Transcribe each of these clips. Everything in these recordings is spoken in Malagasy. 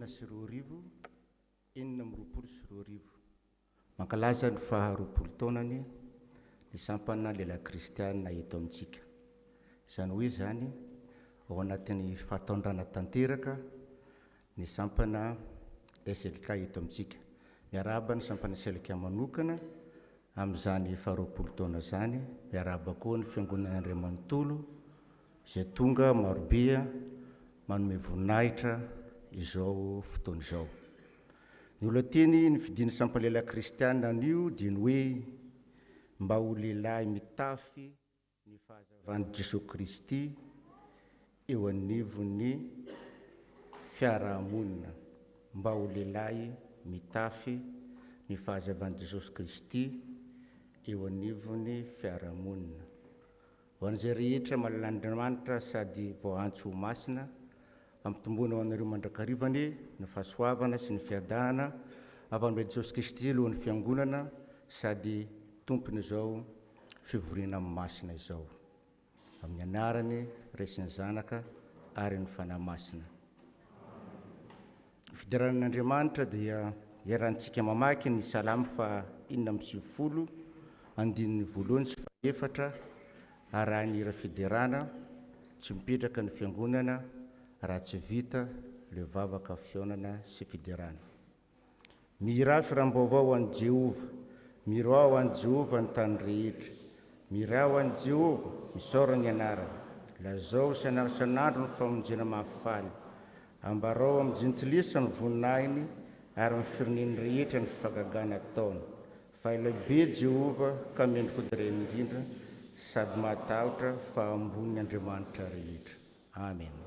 4 mankalaza ny faharoapolo taonany ny sampana lela kristianina eto amintsika. Izany hoe zany ao anatin'ny fahataondrana tanteraka ny sampana SLK eto amintsika. Miaraba ny sampana SLK manokana amin'izany faharoapolo taona zany, miaraba koa ny fiangonana Andriamanontolo izay tonga marobe manome voninahitra izao fotoana izao. Ny olateny ny fidiny sampalela kristianina anio dia ny hoe mba ho lehilahy mitafy ny fahazavan'i Jesosy Kristy eo anivon'ny fiarahamonina. Mba ho lehilahy mitafy ny fahazavan'i Jesosy Kristy eo anivon'ny fiarahamonina. Ho an'izay rehetra mahalala Andriamanitra sady voaantso ho masina, ampitomboana ho anareo mandrakarivany ny fahasoavana sy ny fiadahana avy amin'ilay Jesosy Kristy alohan'ny fiangonana sady tompony izao fivoriana amin'ny masina izao. Amin'ny anarany Ray sy ny Zanaka ary ny fanahy masina. Fidiran'Andriamanitra dia iarahantsika mamaky ny Salamy fa 150 andininy voalohany sy fahaefatra arahan'ny hira fidirana tsy mipetraka ny fiangonana raha tsy vita le vavaka fionana sy fidirana. Mihira firam-baovao ho an'i Jehova, miroa ho an'i Jehova ny tany rehetra, mira ho an'i Jehova misaora ny anarany, lazao isan'andro ny famonjena mahafaly, ambarao amin'ny jinitsilisa ny voninahiny ary amin'ny fireneny rehetra ny fagagana ataony. Fa elabe Jehova ka mendrika direny indrindra sady matahotra fa ambony Andriamanitra rehetra. Amen. Amen.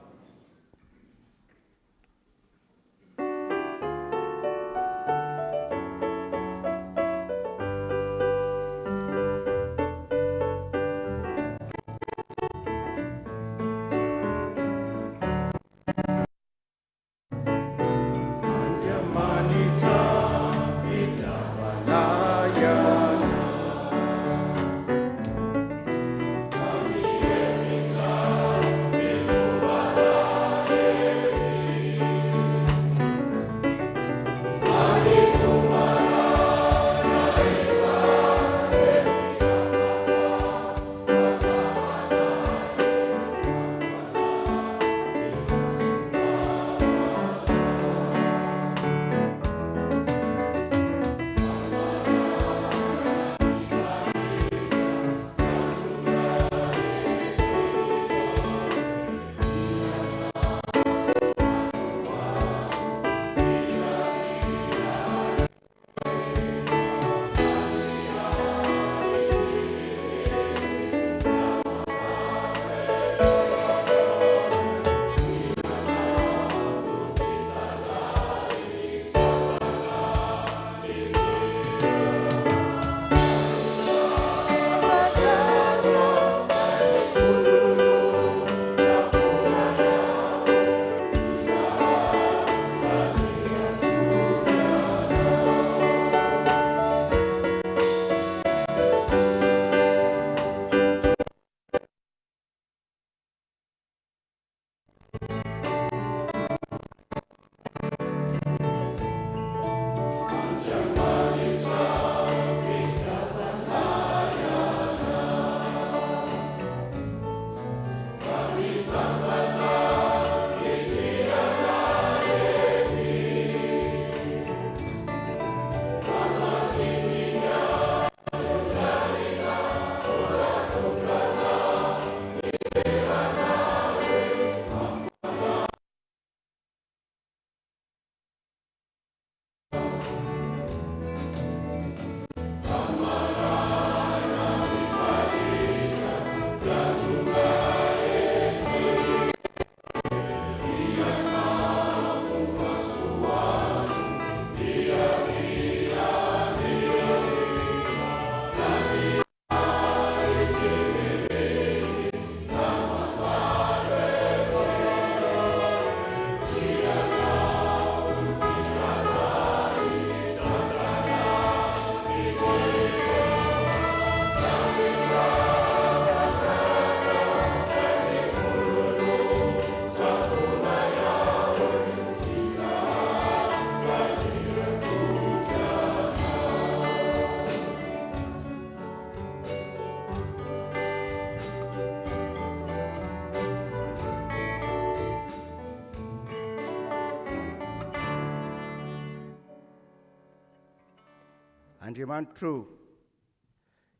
Andriamanitro,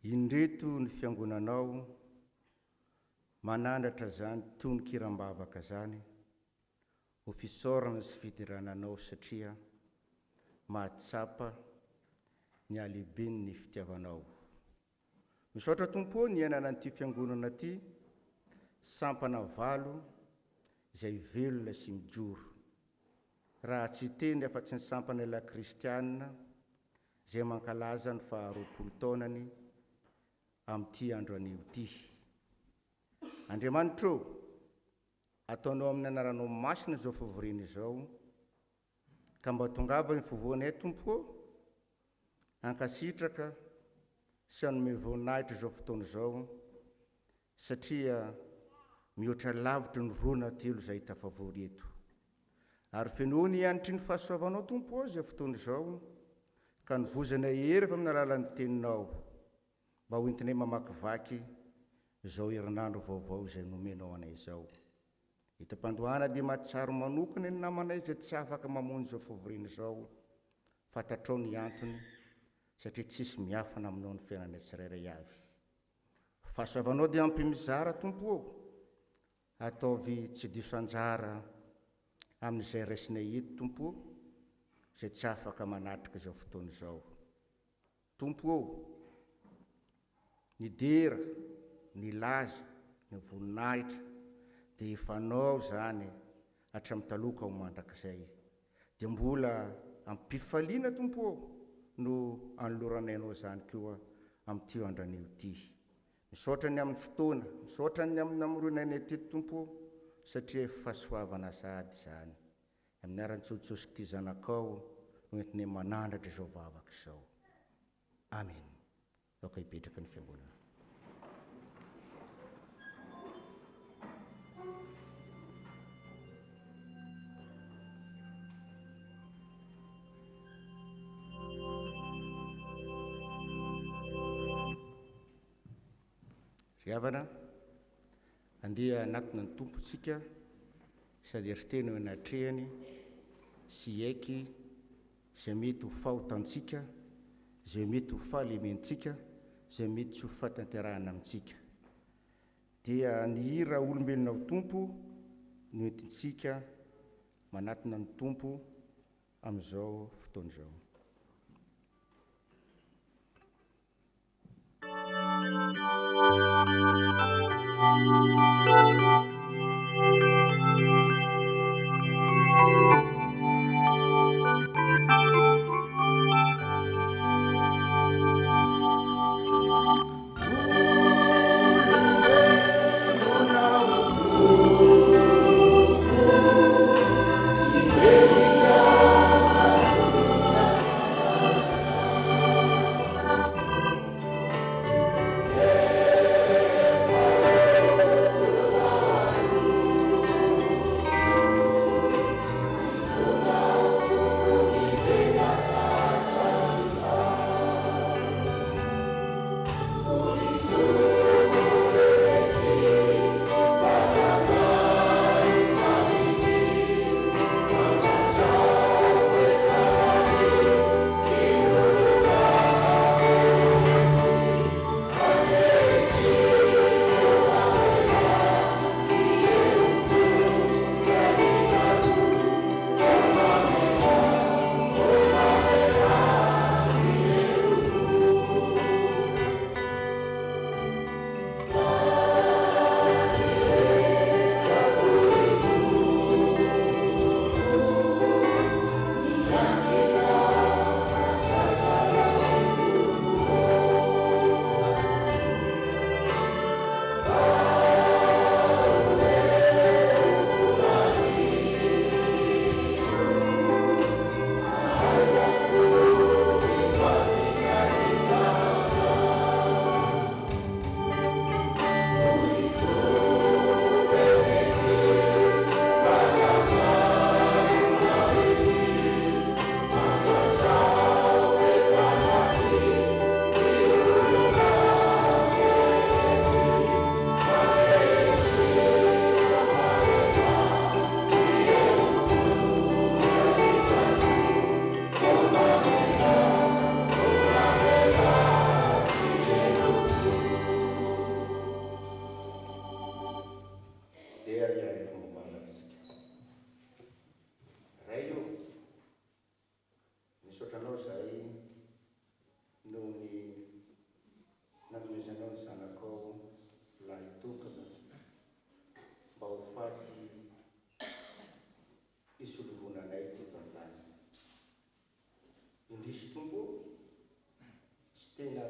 indreto ny fiangonanao, manandratra zany tononkirambavaka zany, ho fisaorana sy fidirananao satria mahatsapa ny alehibeny ny fitiavanao. Misaotra Tompo ny iainana an'ity fiangonana ty, sampana valo izay velona sy mijoro. Raha tsy teny afa-tsy ny sampana ila kristianina izay mankalaza ny 20 taonany amin'ity andro anio ty. Andriamanitro, ataonao amin'ny anaranao masina izao fivoriana izao, ka mba tongava ny fivoanay Tompo, hankasitraka sy hanome voninahitra izao fotoana izao, satria mihoatra lavitra ny rona telo izay tafavory eto. Ary fenoany ianitry ny fahasoavanao Tompo izay fotoana izao, ka nivozana hery fa amin'ny alalan'ny teninao, mba ho entinay mamakivaky izao herinandro vaovao izay nomenao anay izao. Hitam-pandohana dia mahatsaro manokana ny namanay izay tsy afaka mamono izao fivoriana izao, fantatrao ny antony, satria tsisy miafana aminao ny fiainanay tsirairay avy. Fahasoavanao dia ampy mizara Tompo, ataovy tsy diso anjara amin'izay raisinay eto Tompo, izay tsy afaka manatrika izao fotoana izao. Tompo, ny dera, ny laza, ny voninahitra, dia efanao zany hatramin'ny taloka ho mandrakizay. Dia mbola ampifaliana Tompo no anoloranainao zany koa amin'ity andro anio ty. Misaotra ny amin'ny fotoana, misaotra ny amin'ny namoronanay teto Tompo, satria fahasoavana sady zany. Amin'ny aran-tsotsoska ty zanakao no entinay manandratra izao vavaka izao. Amen. Aoka hipetraka ny fiangonana. Ry havana, andeha anatona ny tompontsika, sady eriteny ho anatrehany sy aiky izay mety ho fahotantsika, izay mety ho fahalementsika, izay mety tsy ho fahatanterahana amintsika. Dia ny hira olombelona ho Tompo no entintsika manatona ny Tompo amin'izao fotoana izao.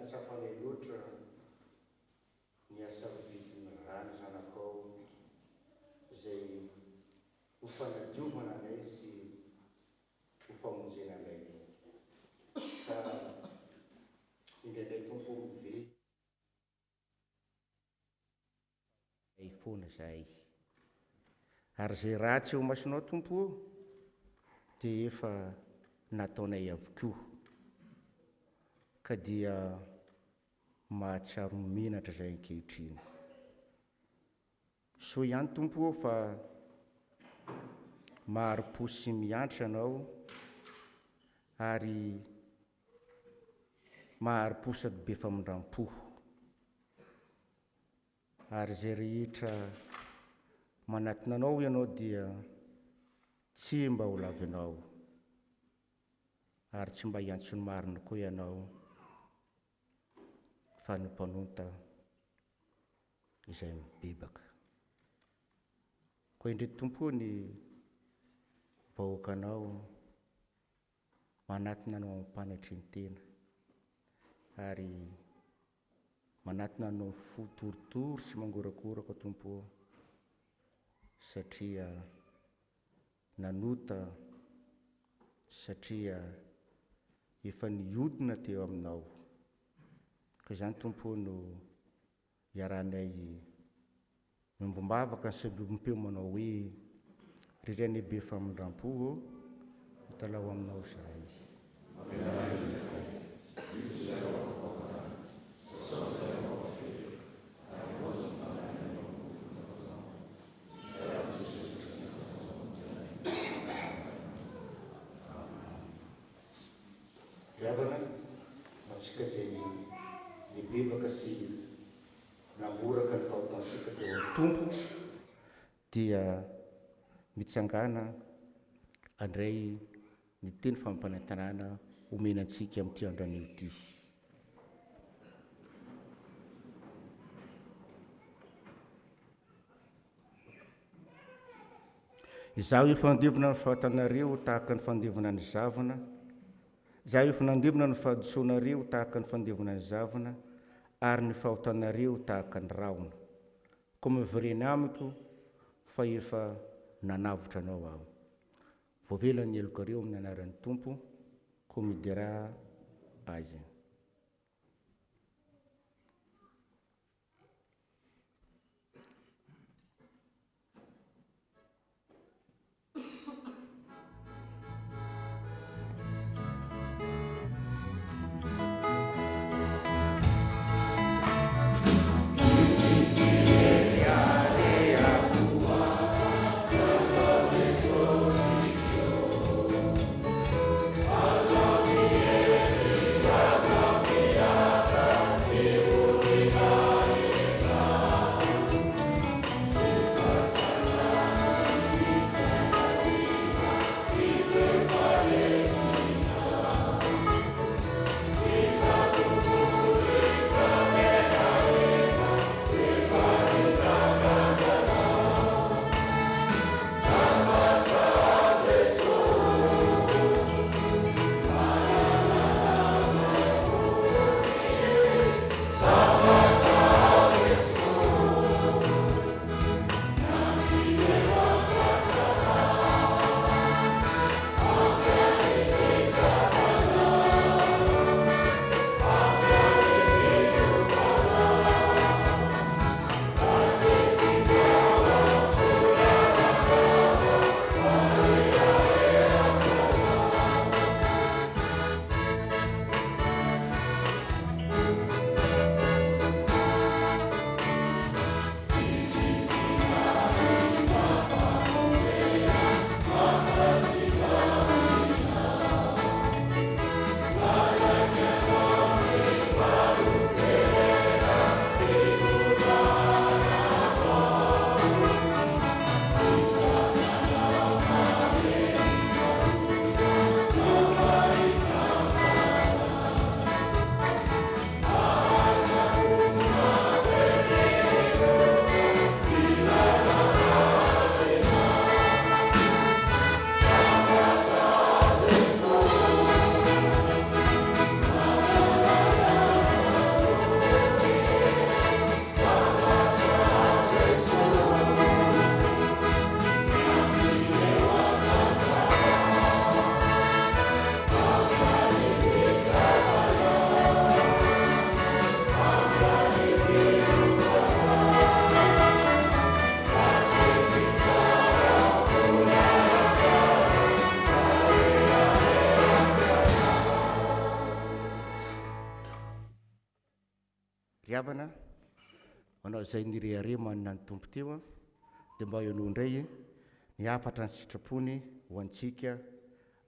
tsapanay loatra ny asa vidiny rano zanakao izay ho fanadiovana anay sy ho famonjena anay. Ka indraindray tompo mive ay foana zahay. Ary zay ratsy eo masonao tompo dia efa nataonay avokoa, ka dia mahatsiaro mihinatra zay ankehitriny. So ihany tompo fa mahari-posy miantra ianao ary mahari-posady be famindram-po, ary zay rehetra manatona anao ianao dia tsy mba ho lavy anao, ary tsy mba hiantsony marina koa ianao fa ny mpanonta izay mibebaka. Koa indray tompo ny vahoakanao manatona anao ampanatry ny tena, ary manatona anao fotoritory sy mangorakoraka tompo, satria nanota, satria efa niodina teo aminao. Ka izany tompo no iaranay mimbombavaka sy miompeo manao hoe rirany be famindram-po mitalao aminao zahay. Ravana matsika zay mibebaka sy namoraka ny fahatansika teo amin'ny tompo dia mitsangana andray ny teny fampanantanana omenantsika amin'ity androany ity. Izaho io fandevona ny fahatanareo tahaka ny fandevona ny zavana, izaho io fanandevona ny fahadisoanareo tahaka ny fandevona ny zavana, ary ny fahotanareo tahaka ny raona. Koa mivireny amiko fa efa nanavotra anao aho. Voavelany elokareo amin'ny anaran'ny tompo, koa midera azy. Amen. riavana manao izay nirehare manina ny tompo teo a dia mba ianao indray niafatra ny sitrapony ho antsika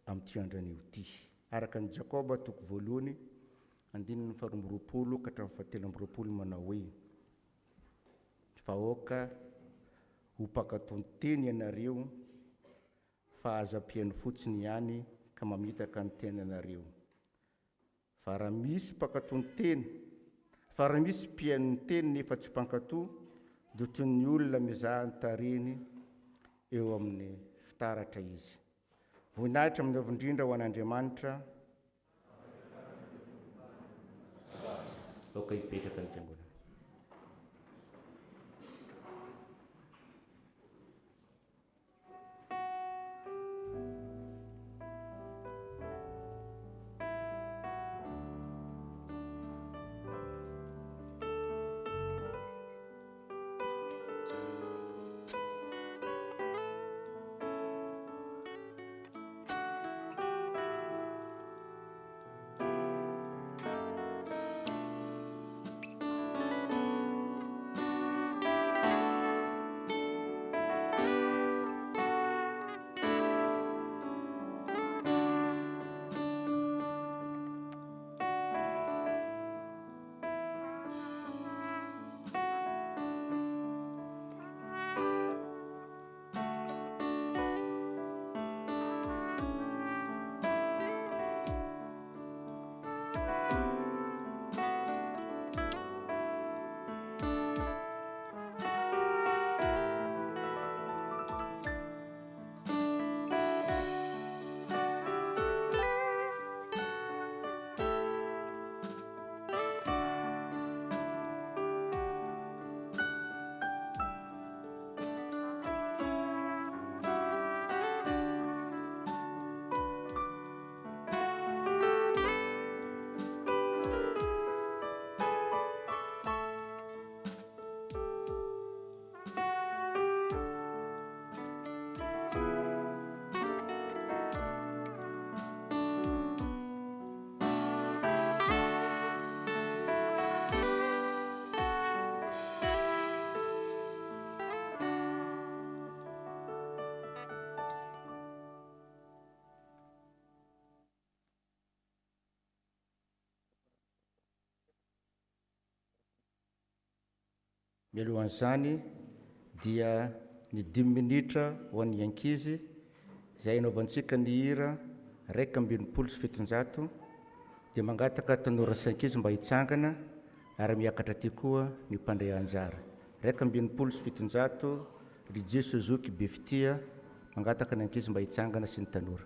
amin'ity andron'io ty araka ny Jakoba toko voalohany andininy faharoambiroapolo ka hatramin'ny fahatelo ambiroapolo manao hoe vahoaka ho mpankatony teny ianareo fa aza ampihainy fotsiny ihany ka mamitaka ny teny ianareo fa raha misy mpankatony teny fa raha misy mpihainy teny nefa tsy mpankatoa dia toy ny olona mizaha ny tariny eo amin'ny fitaratra izy. Voninahitra amin'ny avindrindra ho an'Andriamanitra. Aoka hipetraka ny fiangonana. Mialohan'izany dia ny 10 minitra ho an'ny ankizy izay anaovantsika ny hira 270 dia mangataka tanora sy ankizy mba hitsangana ary miakatra aty koa ny mpandray anjara 270 Rijeo Suzuki Befitia mangataka ny ankizy mba hitsangana sy ny tanora.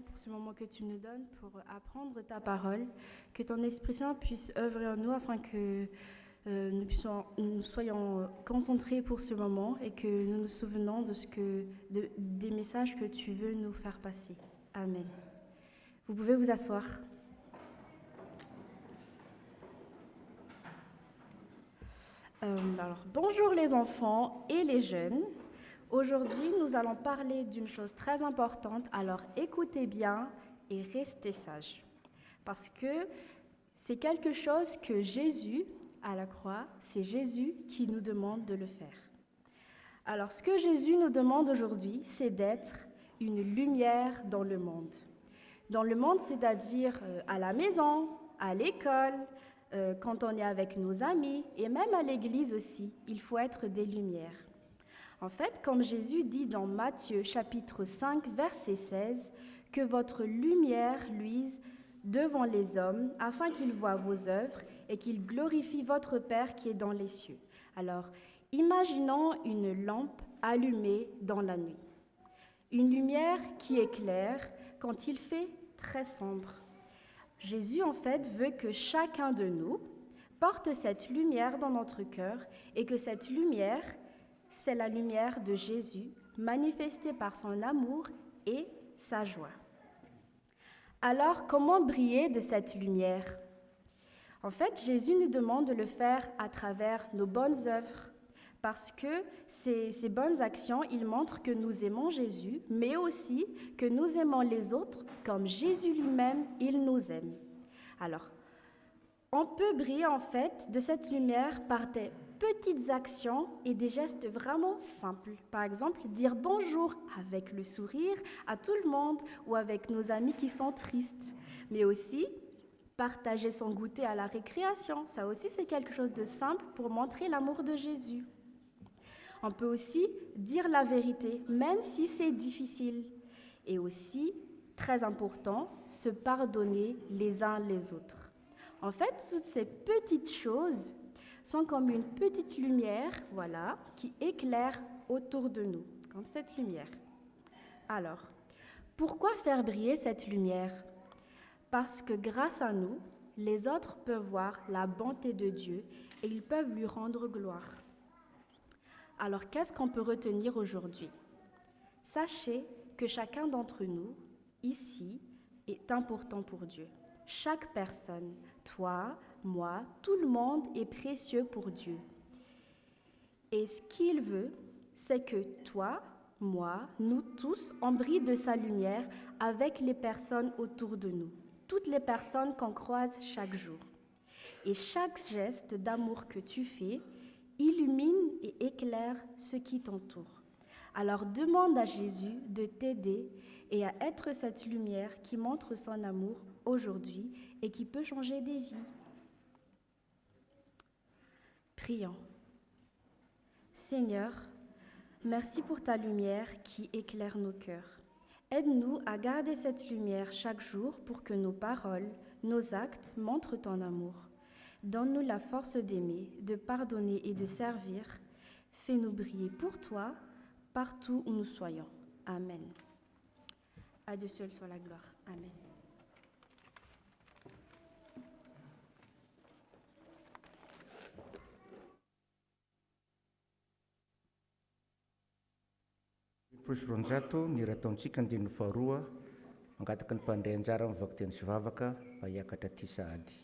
Pour ce moment que tu nous donnes pour apprendre ta parole, que ton Esprit Saint puisse œuvrer en nous afin que nous soyons concentrés pour ce moment et que nous nous souvenons des messages que tu veux nous faire passer. Amen. Vous pouvez vous asseoir. Bonjour les enfants et les jeunes. Aujourd'hui, nous allons parler d'une chose très importante, alors écoutez bien et restez sages. Parce que c'est quelque chose que Jésus, à la croix, c'est Jésus qui nous demande de le faire. Alors, ce que Jésus nous demande aujourd'hui, c'est d'être une lumière dans le monde. Dans le monde, c'est-à-dire à la maison, à l'école, quand on est avec nos amis et même à l'église aussi, il faut être des lumières. En fait, comme Jésus dit dans Matthieu chapitre 5, verset 16, que votre lumière luise devant les hommes afin qu'ils voient vos œuvres et qu'ils glorifient votre Père qui est dans les cieux. Alors, imaginons une lampe allumée dans la nuit. Une lumière qui éclaire quand il fait très sombre. Jésus, en fait, veut que chacun de nous porte cette lumière dans notre cœur et que cette lumière, c'est la lumière de Jésus, manifestée par son amour et sa joie. Alors, comment briller de cette lumière? En fait, Jésus nous demande de le faire à travers nos bonnes œuvres, parce que ces bonnes actions, ils montrent que nous aimons Jésus, mais aussi que nous aimons les autres comme Jésus lui-même, il nous aime. Alors, on peut briller en fait de cette lumière par des petites actions et des gestes vraiment simples. Par exemple, dire bonjour avec le sourire à tout le monde ou avec nos amis qui sont tristes, mais aussi partager son goûter à la récréation. Ça aussi, c'est quelque chose de simple pour montrer l'amour de Jésus. On peut aussi dire la vérité, même si c'est difficile. Et aussi, très important, se pardonner les uns les autres. En fait, toutes ces petites choses sont comme une petite lumière, voilà, qui éclaire autour de nous, comme cette lumière. Alors, pourquoi faire briller cette lumière? Parce que grâce à nous, les autres peuvent voir la bonté de Dieu et ils peuvent lui rendre gloire. Alors, qu'est-ce qu'on peut retenir aujourd'hui? Sachez que chacun d'entre nous, ici, est important pour Dieu. Chaque personne, toi, moi, tout le monde est précieux pour Dieu. Et ce qu'il veut, c'est que toi, moi, nous tous, on brille de sa lumière avec les personnes autour de nous, toutes les personnes qu'on croise chaque jour. Et chaque geste d'amour que tu fais illumine et éclaire ceux qui t'entourent. Alors demande à Jésus de t'aider et à être cette lumière qui montre son amour aujourd'hui et qui peut changer des vies. Prions. Seigneur, merci pour ta lumière qui éclaire nos cœurs. Aide-nous à garder cette lumière chaque jour pour que nos paroles, nos actes montrent ton amour. Donne-nous la force d'aimer, de pardonner et de servir. Fais-nous briller pour toi, partout où nous soyons. Amen. À Dieu seul soit la gloire. Amen. Fosironjato ny raha ataontsika andiny faharoa mangataka ny mpandray anjara mivaky teny sy vavaka mba hiakatra ty sahady.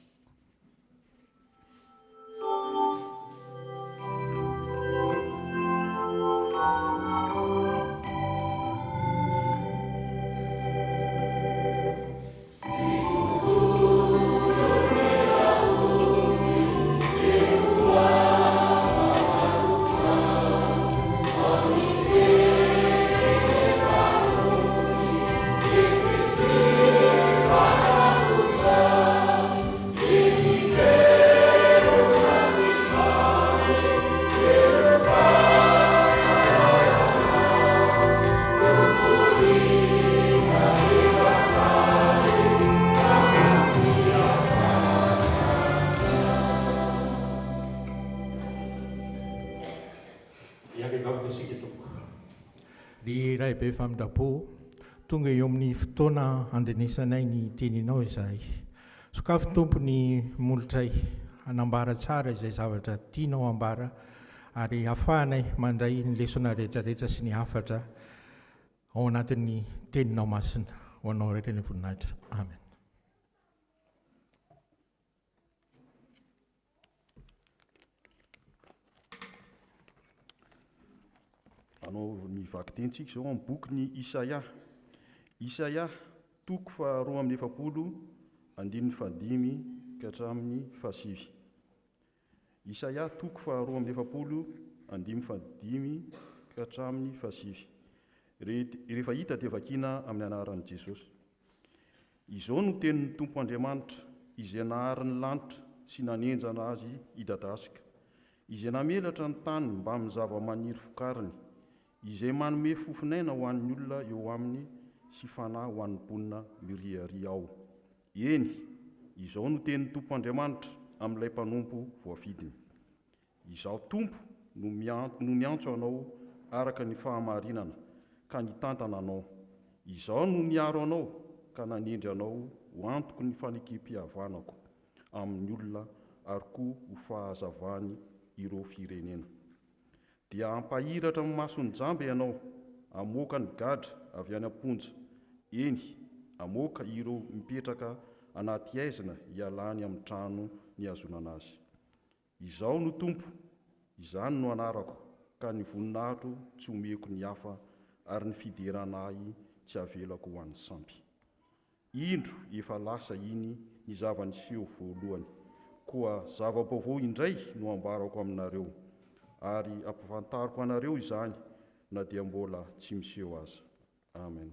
Be famindrapo tonga eo amin'ny fotoana andenisanay ny teninao izahay. Sokafy tompony molotray hanambara tsara izay zavatra tianao ambara ary hafahanay mandray ny lesona rehetrarehetra sy ny hafatra ao anatin'ny teninao masina ho anao rehetra ny voninahitra. Amen. Anao ny vaky tentsika zao amin'ny boky ny Isaia toko fa 2:7 andininy 5 ka hatramin'ny 7. Isaia toko fa 2:7 andininy 5 ka hatramin'ny 7. rehefa hita dia vakiana amin'ny anaran'i Jesosy. Izao no tenin'ny Tompo Andriamanitra, izay naharin'ny lanitra sy nanenjana azy idadasika, izay namelatra ny tany mba amin'ny zava-maniry vokariny, izay manome fofinaina ho an'ny olona eo aminy sy fanahy ho an'ny mponina miriaria ao. Eny, izao no tenin'ny Tompo Andriamanitra amin'ilay mpanompo voafidiny. Izaho Tompo no miantso anao araka ny fahamarinana ka nitantana anao. Izaho no niaro anao ka nanendry anao ho antoko ny fanekem-pihavanako amin'ny olona ary koa ho fahazavany ireo firenena. Dia ampahiratra amin'ny mason'ny jamba ianao, amoaka ny gadra avy any am-ponja. Eny, amoaka ireo mipetraka anaty aizina hialany amin'ny trano ny azonana azy. Izaho no Tompo, izany no anarako, ka ny voninahitro tsy omeko ny hafa ary ny fideranahy tsy avelako ho an'ny sampy. Indro efa lasa iny ny zava-niseho voalohany, koa zava-baovao indray no ambarako aminareo, ary ampafantariko anareo izany na dia mbola tsy miseho aza. Amen.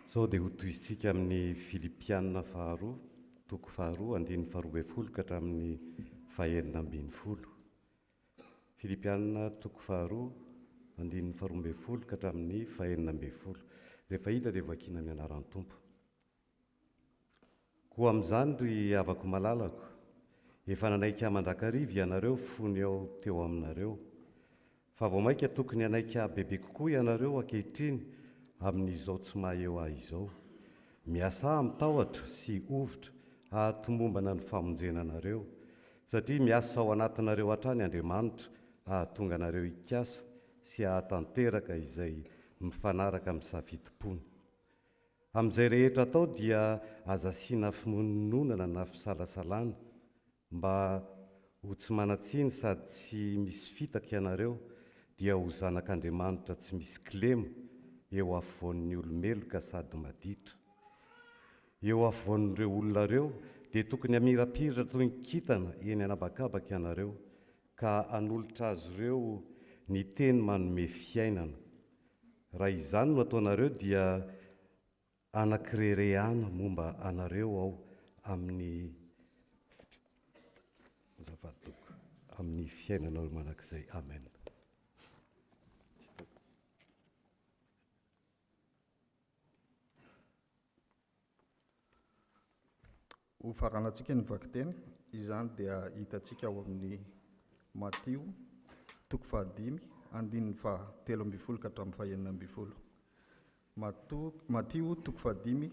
Sao dia ho toy isika amin'ny Filipianina faharoa, toko faharoa, andininy faharoa ambin'ny folo ka hatramin'ny fahaenina ambin'ny folo. Filipianina toko faharoa, andininy faharoa ambin'ny folo ka hatramin'ny fahaenina ambin'ny folo. Rehefa hita dia vakiana amin'ny anaran'ny Tompo. Koa amin'izany ry havako malalako, efa nanaika mandrakariva ianareo fony ao teo aminareo, fa vao maika tokony hanaika bebe kokoa ianareo ankehitriny amin'izao tsy maha-eo ahy izao. Miasa mitahotra sy ovitra ahatomombana ny famonjena anareo, satria miasa ao anatinareo hatrany Andriamanitra ahatonga anareo hikasa sy ahatanteraka izay mifanaraka amin'ny safidipony. Amin'izay rehetra atao dia aza asiana fimononana na fisalasalana mba ho tsy manatsiny sady tsy misy fitaka ianareo, dia ho zanak'Andriamanitra tsy misy kilema eo afovoan'ny olomeloka sady maditra. Eo afovoan'ireo olona ireo dia tokony hamirapiratra toy ny kintana eny anabakabaka ianareo, ka hanolotra azy ireo ny teny manome fiainana. Raha izany no ataonareo dia anankirerehana momba anareo ao amin'ny fiainana manakizay. Amen. Ho faranantsika ny vakiteny, izany dia hitantsika ao amin'ny Matio toko fahadimy, andininy fahatelo ambin'ny folo ka hatramin'ny fahaenina ambin'ny folo. Matio toko fahadimy,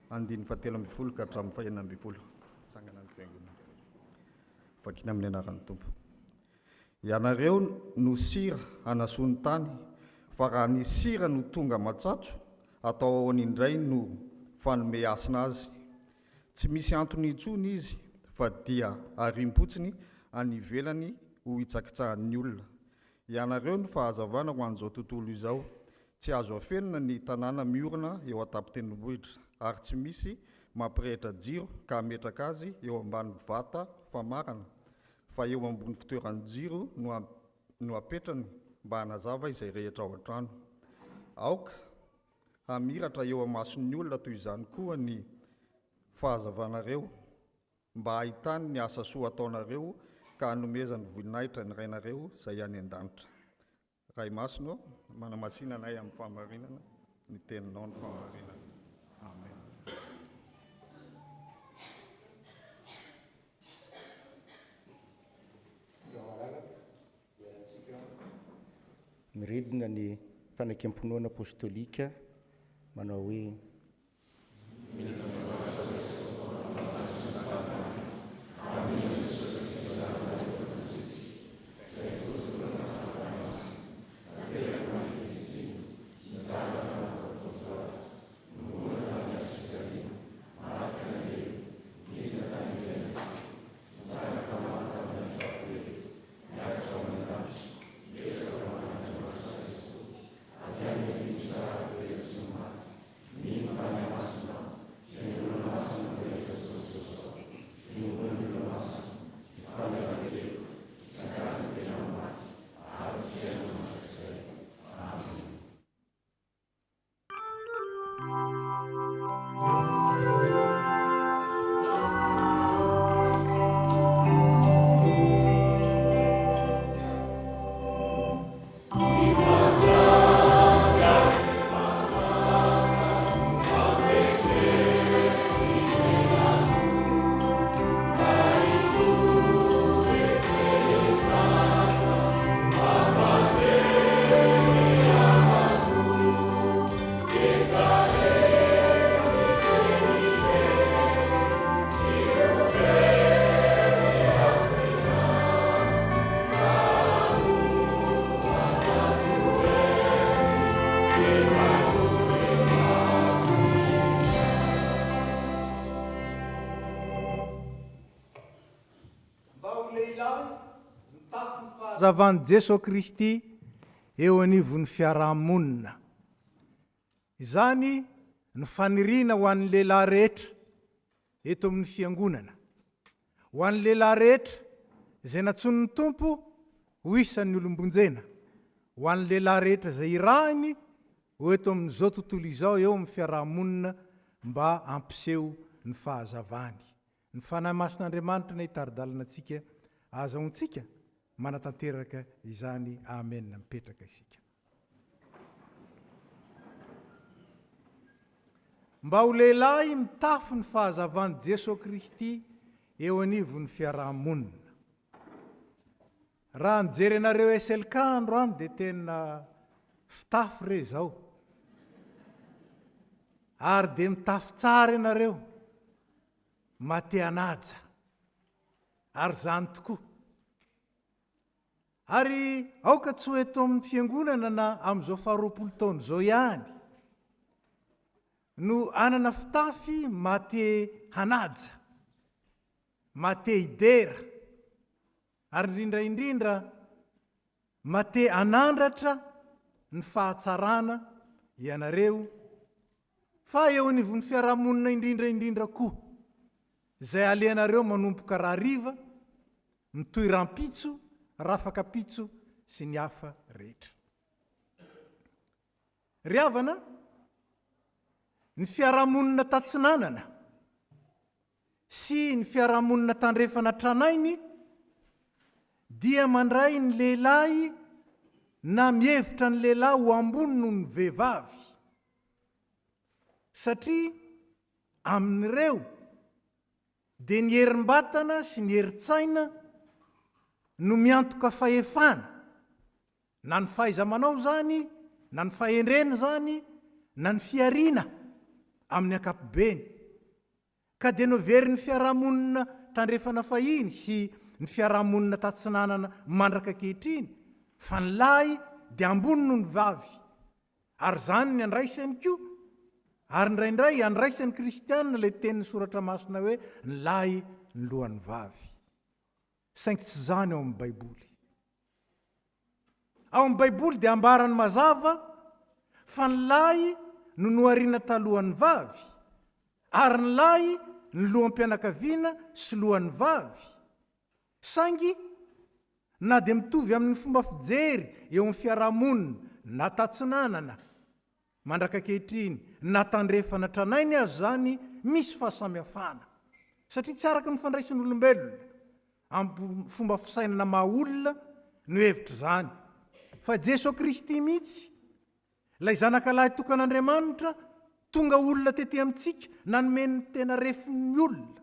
andininy fahatelo ambin'ny folo ka hatramin'ny fahaenina ambin'ny folo. Sangana ny fiangonana. Vakiana amin'ny anaran'ny Tompo. Ianareo no sira hanasony tany, fa raha ny sira no tonga matsatso, atao ao an'indray no fanome asina azy. Tsy misy antony intsony izy, fa dia arim-potsiny any ivelany ho hitsakitsahan'ny olona. Ianareo no fahazavana ho an'izao tontolo izao, tsy azo afenina ny tanàna miorina eo an-tampon-tendrombohitra, ary tsy misy mampirehitra jiro ka hametraka azy eo ambany vata famarana, fa eo ambony fitoeran'ny jiro no apetrany mba hanazava izay rehetra ao an-trano. Aoka hamiratra eo amason'ny olona toy izany koa ny fahazavanareo, mba hahitany ny asa soa ataonareo ka hanomezany voninahitra ny rainareo izay any an-danitra. Ray masino, manamasina anay amin'ny fahamarinana, ny teninao ny fahamarinana. Amen. Miredina ny fanekam-pinoana apostolika manao hoe Amen. lehilahy mitafy ny fahazavany Jesosy Kristy eo anivon'ny fiarahamonina. Izany ny faniriana ho an'ny lehilahy rehetra eto amin'ny fiangonana. Ho an'ny lehilahy rehetra izay natson'ny Tompo ho isan'ny olombonjena. Ho an'ny lehilahy rehetra izay irahiny ho eto amin'izao tontolo izao eo amin'ny fiarahamonina mba ampiseho ny fahazavany. Ny fanahy mason'Andriamanitra ny hitaridalana antsika azahoantsika manatanteraka izany. Amen. Mipetraka isika. Mba ho lehilahy mitafy ny fahazavany Jesosy Kristy eo anivon'ny fiarahamonina. Raha nijery anareo SLK androany dia tena fitafy re zao. Ary dia mitafy tsara ianareo, mate anaja. Ary zany tokoa. Ary aoka tsy ho eto amin'ny fiangonana na amin'izao 20 taona zao ihany no anana fitafy mate hanaja, mate idera, ary indrindra mate anandratra ny fahatsarana ianareo, fa eo anivon'ny fiarahamonina indrindra koa, izay aleanareo manompoka rahariva, mitohy rampitso, rafaka pitso sy ny hafa rehetra. Ry havana, ny fiarahamonina tatsinanana sy ny fiarahamonina tandrefana tranainy dia mandray ny lehilahy na mihevitra ny lehilahy ho ambony noho ny vehivavy. Satria amin'ireo dia ny herim-batana sy ny herin-tsaina no miantoka fahefana, na ny fahaiza-manao zany, na ny fahendrena zany, na ny fiariana amin'ny ankapobeny. Ka dia noverin'ny fiarahamonina tandrefana fahiny sy ny fiarahamonina tatsinanana mandraka ankehitriny fa ny lahy dia ambony noho ny vavy. Ary zany ny andraisany koa, ary indraindray andraisan'ny kristianina ilay tenin'ny soratra masina hoe ny lahy ny lohan'ny vavy. Saingy tsy zany ao amin'ny Baiboly. Ao amin'ny Baiboly dia ambarany mazava fa ny lahy no nohariana talohan'ny vavy, ary ny lahy ny loham-pianakaviana sy lohan'ny vavy. Saingy na dia mitovy amin'ny fomba fijery eo amin'ny fiarahamonina na tatsinanana mandraka ankehitriny na tandrefana tranainy azy zany misy fahasamihafana. Satria tsy araka ny fandraisan'ny olombelona amin'ny fomba fisainana maha olona no hevitra zany. Fa Jesosy Kristy mihitsy, ilay zanakalahy tokan'Andriamanitra, tonga olona tety amintsika nanomeny tena refin'ny olona.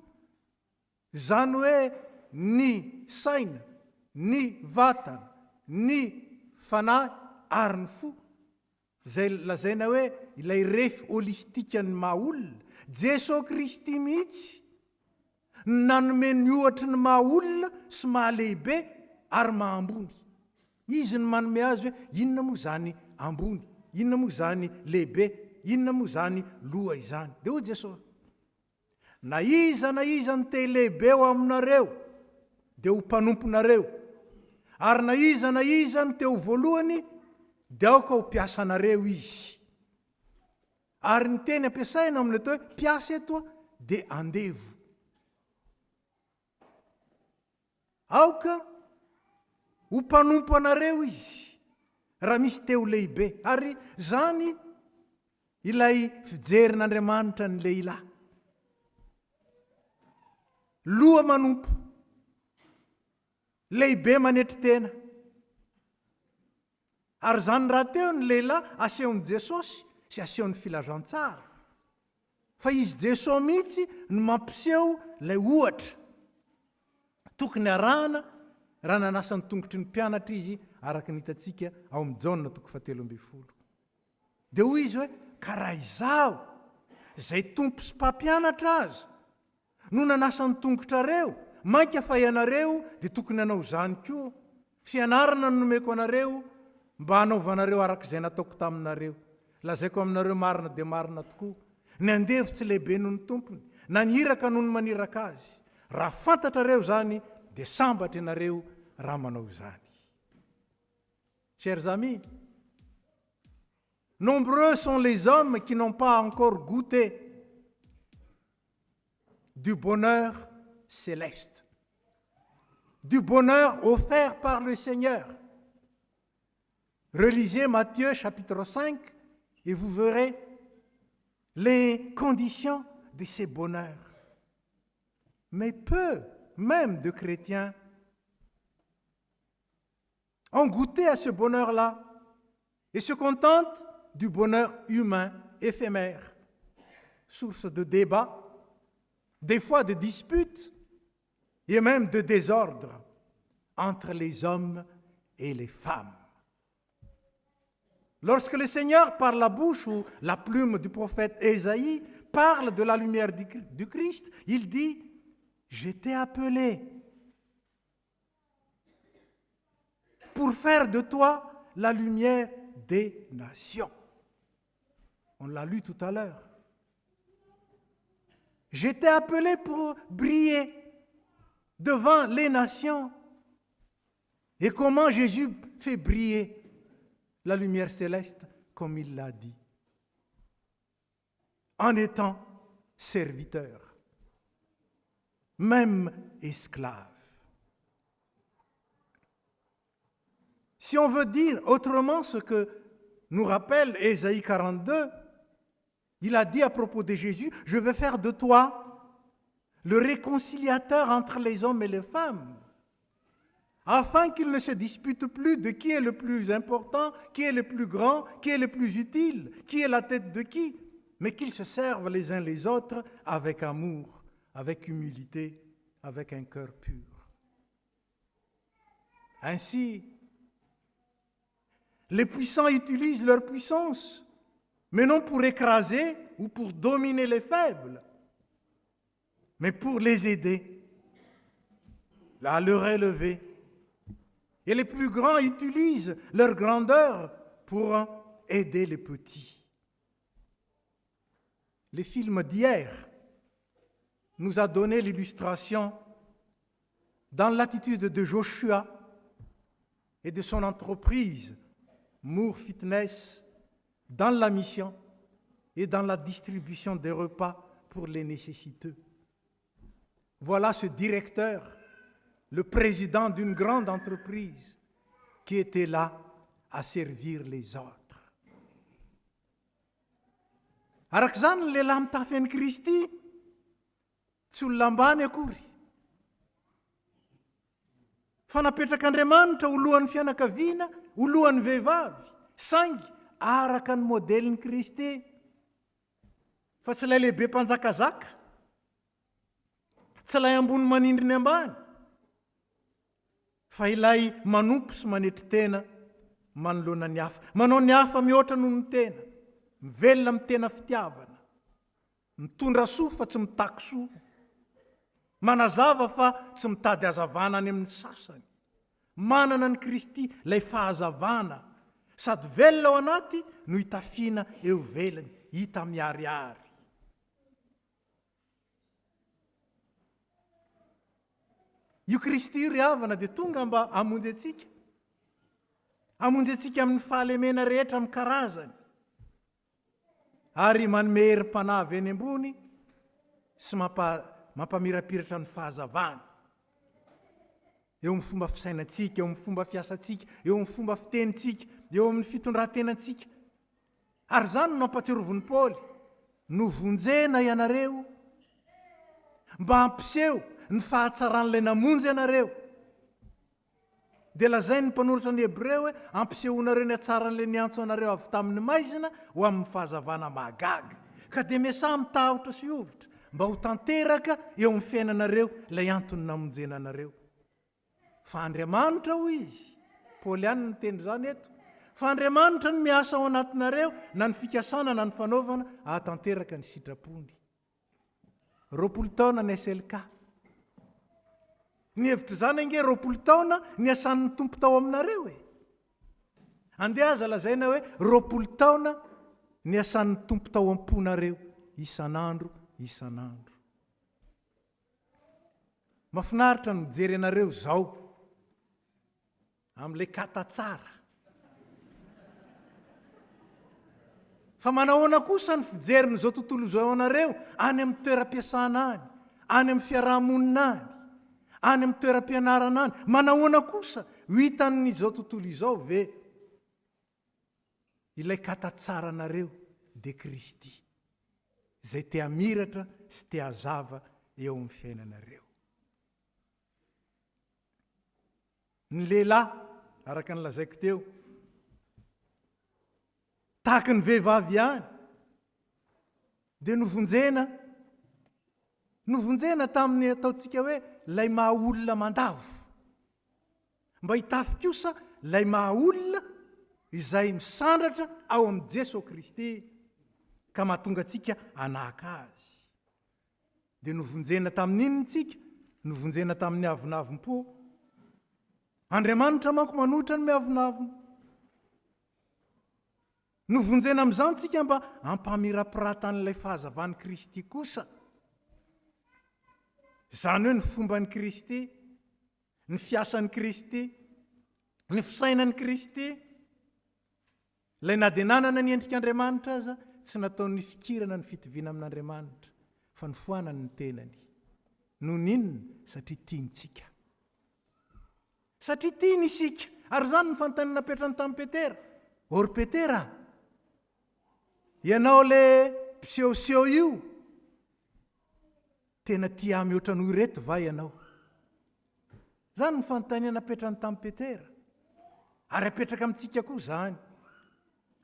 Zany hoe ny saina, ny vatana, ny fanahy ary ny fo. Zay lazaina hoe ilay refy holistikany maha olona. Jesosy Kristy mihitsy nanome ny ohatra ny maha olona sy maha lehibe ary maha ambony. Izy ny manome azy hoe inona moa zany ambony, inona moa zany lehibe, inona moa zany loha izany. Dia hoy Jesosy, na iza ny te lehibe ho aminareo dia ho mpanomponareo, ary na iza ny te ho voalohany dia aoka ho mpiasanareo izy. Ary ny teny ampiasaina amin'ny atao hoe mpiasa eto dia andevo. Aoka ho mpanompo anareo izy raha misy teo lehibe. Ary zany ilay fijerin'Andriamanitra ny lehilahy. Loha manompo, lehibe manetry tena. Ary zany raha teo ny lehilahy asehon'i Jesosy sy asehon'ny filazantsara. Fa izy Jesosy mihitsy no mampiseho ilay ohatra tokony arahana raha nanasa ny tongotry ny mpianatra izy araka ny hitantsika ao amin'ny Jaona 7:12. Dia hoy izy hoe karaha izao izay tompo sy mpampianatra aza no nanasa ny tongotrareo, mainka fa ianareo dia tokony hanao zany koa. Fianarana no nomeko anareo mba hanaovanareo arak'izay nataoko taminareo. Lazaiko aminareo marina dia marina tokoa. Ny andevo tsy lehibe noho ny tompony, na ny hiraka noho ny maniraka azy. Raha fantatrareo zany dia sambatra ianareo raha manao izany. Chers amis, nombreux sont les hommes qui n'ont pas encore goûté du bonheur céleste, du bonheur offert par le Seigneur. Relisez Matthieu chapitre 5 et vous verrez les conditions de ces bonheurs. Mais peu, même de chrétiens, ont goûté à ce bonheur-là et se contentent du bonheur humain éphémère, source de débats, des fois de disputes et même de désordre entre les hommes et les femmes. Lorsque le Seigneur, par la bouche ou la plume du prophète Ésaïe, parle de la lumière du Christ, il dit « Je t'ai appelé pour faire de toi la lumière des nations. » On l'a lu tout à l'heure. Je t'ai appelé pour briller devant les nations. Et comment Jésus fait briller la lumière céleste, comme il l'a dit, en étant serviteur, même esclave. Si on veut dire autrement ce que nous rappelle Ésaïe 42, il a dit à propos de Jésus, « Je vais faire de toi le réconciliateur entre les hommes et les femmes, afin qu'ils ne se disputent plus de qui est le plus important, qui est le plus grand, qui est le plus utile, qui est la tête de qui, mais qu'ils se servent les uns les autres avec amour, avec humilité, avec un cœur pur. » Ainsi, les puissants utilisent leur puissance, mais non pour écraser ou pour dominer les faibles, mais pour les aider à le relever. Et les plus grands utilisent leur grandeur pour aider les petits. Le film d'hier nous a donné l'illustration dans l'attitude de Joshua et de son entreprise Moore Fitness dans la mission et dans la distribution des repas pour les nécessiteux. Voilà ce directeur, le président d'une grande entreprise, qui était là à servir les autres. Araka izany lehilahy mitafy an'i Kristy, tsy olona ambany akory. Fa napetrak'Andriamanitra ho lohan'ny fianakaviana, ho lohan'ny vehivavy, saingy araka ny modelin'i Kristy. Fa tsy ilay lehibe mpanjakazaka, tsy ilay ambony manindriny ambany, fa ilay manompo sy manetry tena manoloana ny hafa. Manao ny hafa mihoatra noho ny tena, mivelona amin'ny tena fitiavana, mitondra soa fa tsy mitaky soa, manazava fa tsy mitady hazavana any amin'ny sasany. Manana ny Kristy ilay fahazavana, sady velona ao anaty no hitafiana eo velany, hita miariary. Io Kristy io ry havana dia tonga mba hamonjy antsika. Hamonjy antsika amin'ny fahalemena rehetra amin'ny karazany. Ary manome herim-panavy eny ambony sy mampamirapiratra ny fahazavana. Eo amin'ny fomba fisainantsika, eo amin'ny fomba fiasantsika, eo amin'ny fomba fitenitsika, eo amin'ny fitondran-tenantsika. Ary izany no nampatsirovon'i Paoly, novonjena ianareo mba hampiseho ny fahatsaran'ilay namonjy ianareo. Dia lazainy ny mpanoratra ny Hebreo hoe ampisehoanareo ny hatsaran'ilay niantso anareo avy tamin'ny maizina ho amin'ny fahazavana mahagaga. Ka dia miasa mitahotra sy ovitra mba ho tanteraka eo amin'ny fiainanareo ilay antony namonjena anareo. Fa Andriamanitra hoy izy, Paoly ihany ny teny izany eto, fa Andriamanitra no miasa ao anatinareo na ny fikasana na ny fanaovana ahatanteraka ny sitrapony. Roapolo taona ny SLK. Ny hevitra izany ange roapolo taona ny asan'ny tompo tao aminareo e. Andeha aza lazaina hoe roapolo taona ny asan'ny tompo tao am-ponareo isan'andro isan'andro. mahafinaritra no mijery anareo zao amin'ilay kata tsara. Fa manahoana kosa ny fijeriny zao tontolo zao anareo any amin'ny toeram-piasana any, any amin'ny fiarahamonina any, any amin'ny toeram-pianarana any. Manahoana kosa ho hitan'izao tontolo izao ve ilay kata tsara anareo de Kristy, izay te hamiratra sy te hazava eo amin'ny fiainanareo. Ny lehilahy, araka ny lazaiko teo, tahaka ny vehivavy ihany, dia novonjena tamin'ny ataontsika hoe lay maha olona mandavo, mba hitafy kosa lay maha olona izay misandratra ao amin'ny Jesosy Kristy ka mahatonga antsika hanahaka azy. Dia novonjena tamin'inona tsika? Novonjena tamin'ny avinavim-po. Andriamanitra manko manohitra ny miavinavina. Novonjena amin'izany tsika mba hampamirapiratan'ilay fahazavany Kristy kosa. Izany hoe ny fomban'i Kristy, ny fiasan'i Kristy, ny fisainan'i Kristy. Ilay na dia nanana ny endrik'Andriamanitra aza, tsy nataony fikirana ny fitoviana amin'Andriamanitra, fa ny foanany ny tenany. Noho n'inona? Satria tiantsika. Satria tiany isika. Ary zany ny fanontaniana petrany tamin'i Petera. Ory Petera, ianao le mpisehoseho io, tena tia mihoatra noho ireto va ianao? Zany ny fanontaniana petrany tamin'i Petera. Ary apetraka amintsika koa zany.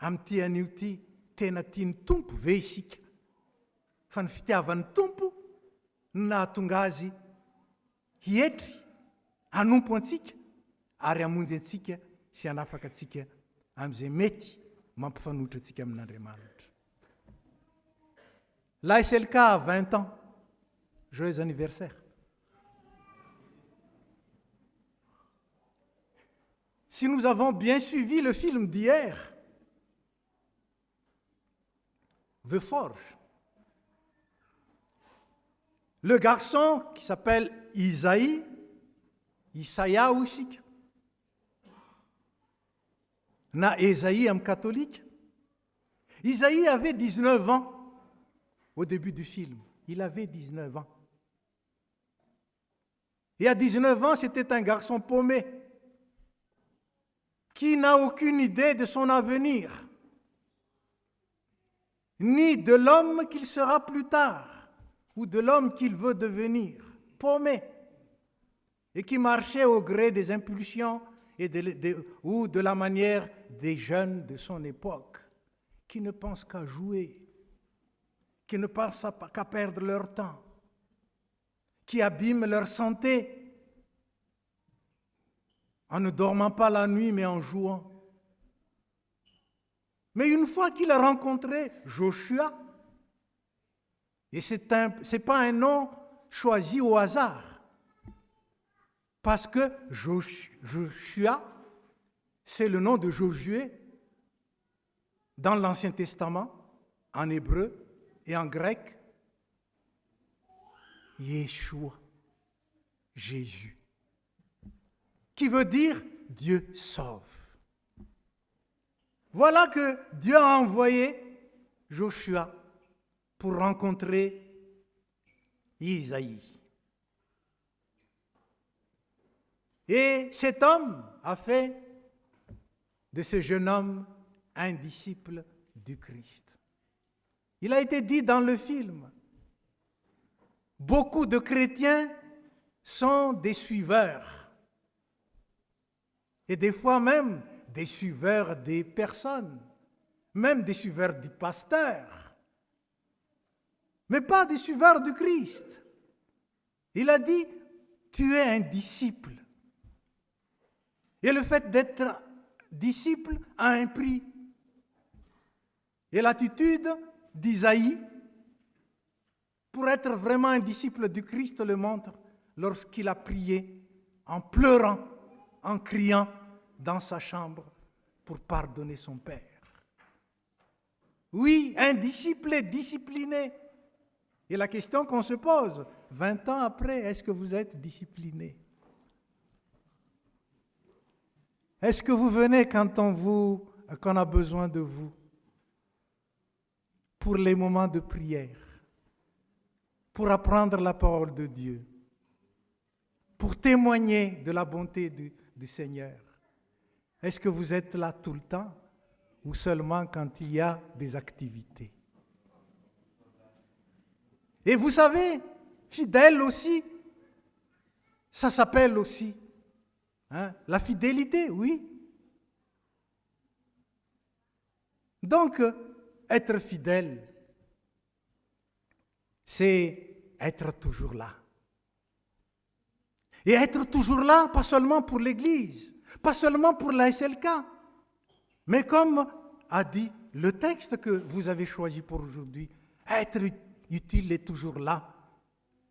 Amin'ity anio ty, tena tiany tompo ve isika? Fa ny fitiavan'ny tompo no nahatonga azy hietry, hanompo antsika, ary hamonjy antsika sy hanafaka antsika amin'izay mety mampifanohitra antsika amin'Andriamanitra. Là, c'est le cas à 20 ans. Joyeux anniversaire. Si nous avons bien suivi le film d'hier, The Forge, le garçon qui s'appelle Isaïe, Isaïa Ouchik, na Isaïe am catholique, Isaïe avait 19 ans au début du film. Il avait 19 ans. Et à 19 ans, c'était un garçon paumé qui n'a aucune idée de son avenir, ni de l'homme qu'il sera plus tard, ou de l'homme qu'il veut devenir, paumé, et qui marchait au gré des impulsions ou de la manière des jeunes de son époque, qui ne pensent qu'à jouer, qui ne pensent qu'à perdre leur temps, qui abîment leur santé en ne dormant pas la nuit mais en jouant. Mais une fois qu'il a rencontré Joshua, et ce n'est pas un nom choisi au hasard, parce que Joshua, c'est le nom de Josué dans l'Ancien Testament, en hébreu et en grec. Yeshua, Jésus, qui veut dire Dieu sauve. Voilà que Dieu a envoyé Joshua pour rencontrer Isaïe. Et cet homme a fait de ce jeune homme un disciple du Christ. Il a été dit dans le film, beaucoup de chrétiens sont des suiveurs. Et des fois même des suiveurs des personnes, même des suiveurs du pasteur, mais pas des suiveurs du Christ. Il a dit, tu es un disciple. Et le fait d'être disciple a un prix. Et l'attitude d'Isaïe, pour être vraiment un disciple du Christ, le montre lorsqu'il a prié en pleurant, en criant dans sa chambre pour pardonner son père. Oui, un disciple est discipliné Et la question qu'on se pose, 20 ans après, est-ce que vous êtes discipliné? Est-ce que vous venez quand on a besoin de vous? Pour les moments de prière, pour apprendre la parole de Dieu, pour témoigner de la bonté du Seigneur. Est-ce que vous êtes là tout le temps ou seulement quand il y a des activités? Et vous savez, fidèle aussi, ça s'appelle aussi la fidélité, oui. Donc, être fidèle, c'est être toujours là. Et être toujours là, pas seulement pour l'Église, pas seulement pour la SLK, mais comme a dit le texte que vous avez choisi pour aujourd'hui, être utile et toujours là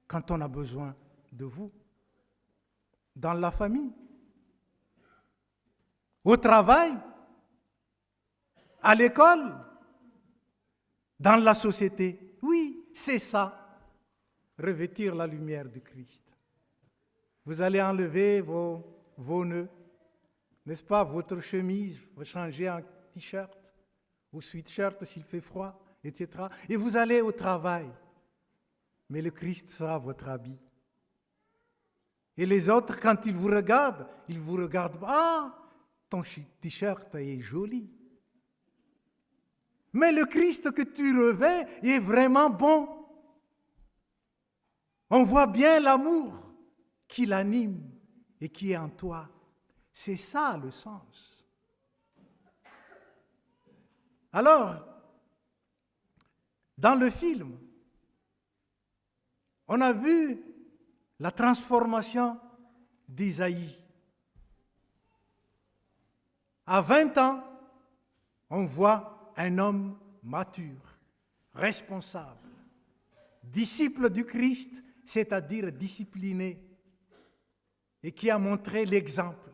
quand on a besoin de vous. Dans la famille, au travail, à l'école, dans la société. Oui, c'est ça, revêtir la lumière du Christ. Vous allez enlever vos nœuds, n'est-ce pas, votre chemise, vous changez en t-shirt ou sweatshirt s'il fait froid, etc. Et vous allez au travail. Mais le Christ sera votre habit. Et les autres, quand ils vous regardent, ah, ton t-shirt est joli. Mais le Christ que tu revêts est vraiment bon. On voit bien l'amour qui l'anime et qui est en toi. C'est ça le sens. Alors, dans le film, on a vu la transformation d'Isaïe. À 20 ans, on voit un homme mature, responsable, disciple du Christ, c'est-à-dire discipliné, et qui a montré l'exemple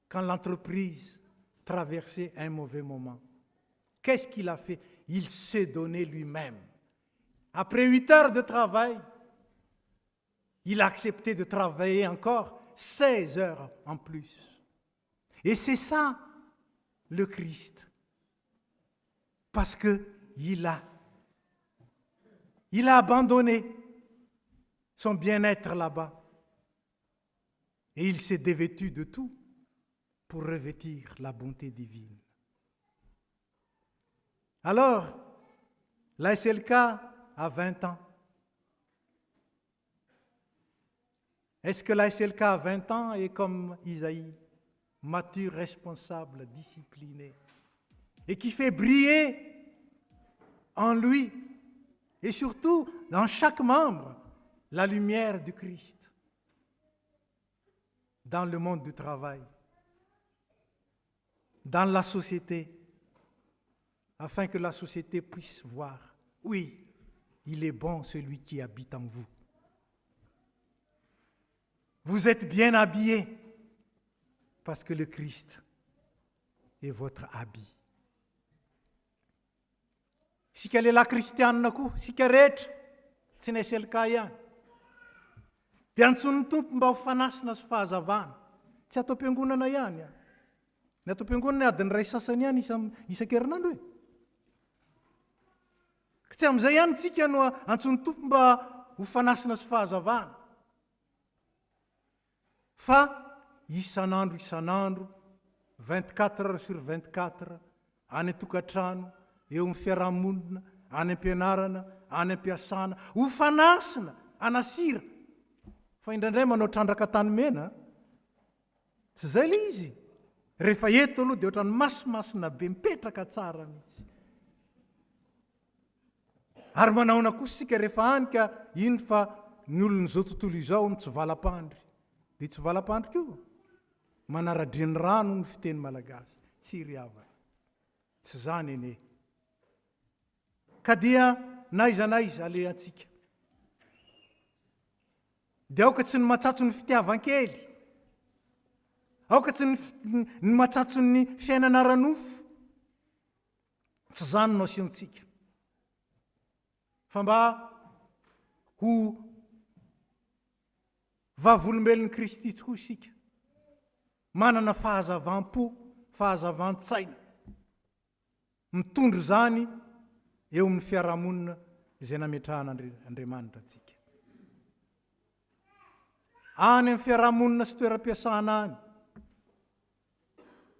quand l'entreprise traversait un mauvais moment. Qu'est-ce qu'il a fait? Il s'est donné lui-même. Après 8 heures de travail, il a accepté de travailler encore 16 heures en plus. Et c'est ça, le Christ. Parce qu'il a abandonné son bien-être là-bas. Et il s'est dévêtu de tout pour revêtir la bonté divine. Alors, la SLK a 20 ans. Est-ce que la SLK à 20 ans est comme Isaïe, mature, responsable, discipliné, et qui fait briller en lui, et surtout dans chaque membre, la lumière du Christ, dans le monde du travail, dans la société, afin que la société puisse voir, oui, il est bon celui qui habite en vous. Vous êtes bien habillés parce que le Christ est votre habit. Sika lehilahy kristianina koa, sika rehetra tsy naselika ihany. Dia antson'ny tompo mba ho fanasina sy fahazavana. Tsy atao am-piangonana ihany. Ny atao am-piangonana adiny ray sasany ihany isan-kerinandro e. Tsy amin'izay ihany tsika no antson'ny tompo mba ho fanasina sy fahazavana. Fa isan'andro, 24 heures sur 24, any an-tokatrano, eo amin'ny fiarahamonina, any am-pianarana, any am-piasana, ho fanasina, anasira. Fa indraindray manao trandraka tany mena, tsy izay ilay izy. Rehefa eto aloha dia ohatrany masimasina be mipetraka tsara mihitsy. Ary manaona kosa sika rehefa any ka ino fa ny olon'izao tontolo izao tsy valam-pandry. Dia tsy valam-pandry koa. Manaradriny rano ny fiteny malagasy. Tsy ry havana. Tsy zany ene. Ka dia naiza alehantsika. Dia aoka tsy ny matsatso ny fitiavan-kely. Aoka tsy ny matsatso ny fiainana ara-nofo. Tsy zany no asiontsika. Fa mba ho vavolombelon'i Kristy tokoa isika, manana fahazavam-po, fahazavan-tsaina, mitondro zany eo amin'ny fiarahamonina izay nametrahan'Andriamanitra antsika. Any amin'ny fiarahamonina sy toeram-piasana any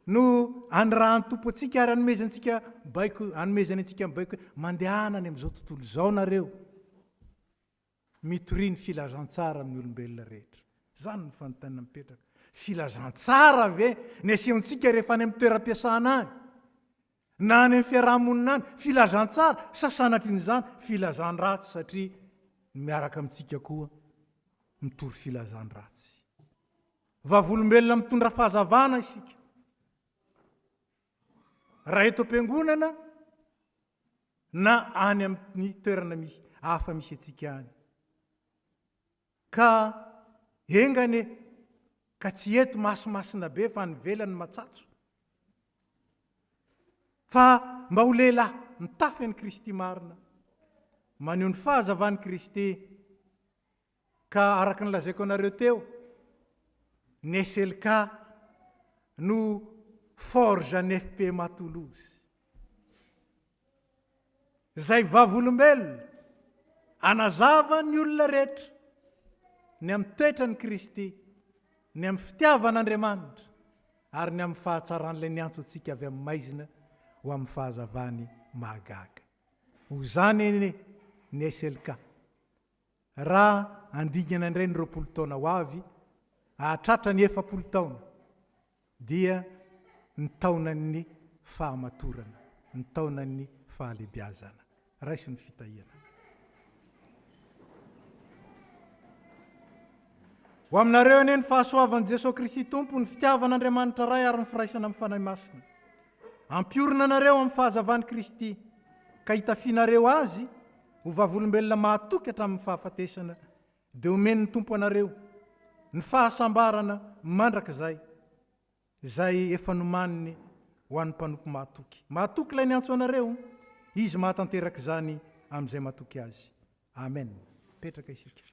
no andrahan'ny tompo antsika ary anomezany antsika baiko mandehana any amin'izao tontolo izao nareo, mitoriany filazantsara amin'ny olombelona rehetra. Zany ny fanontaniana mipetraka. Filazantsara ve ny asehontsika rehefa any amin'ny toeram-piasana any na any amin'ny fiarahamonina any? Filazantsara sa sanatr'izany filazan-dratsy, satria miaraka amintsika koa mitory filazan-dratsy. Vavolombelona mitondra fahazavana isika. Raha eto am-piangonana na any amin'ny toerana misy hafa misy antsika any. Ka engane ka tsy eto masimasina be fa nivelany matsatso. Fa mba ho lehilahy mitafy an'i Kristy marina, maneho ny fahazavan'i Kristy, ka araka ny lazaiko anareo teo, ny SLK no forge ny FP Matolozy. Zay vavolombelona anazava ny olona rehetra ny amin'ny toetrany Kristy, ny amin'ny fitiavan'Andriamanitra, ary ny amin'ny fahatsaran'ilay niantso antsika avy amin'ny maizina ho amin'ny fahazavany mahagaga. Ho zany ny SLK. Raha andigana indray ny 20 taona ho avy, hahatratra ny 40 taona, dia ny taonan'ny fahamatorana, ny taonan'ny fahalebiazana. Raiso ny fitahiana. Ho aminareo anie ny fahasoavan'i Jesosy Kristy Tompo, ny fitiavan'Andriamanitra ray ary ny firaisana amin'ny fanahy masina. Ampiorina anareo amin'ny fahazavany Kristy, ka hitafianareo azy ho vavolombelona mahatoky hatramin'ny fahafatesana, dia omeny ny Tompo anareo ny fahasambarana mandrakizay, izay efa nomaniny ho an'ny mpanompo mahatoky. Mahatoky ilay niantso anareo, izy mahatanteraka izany amin'izay mahatoky azy. Amen. Petraka isika.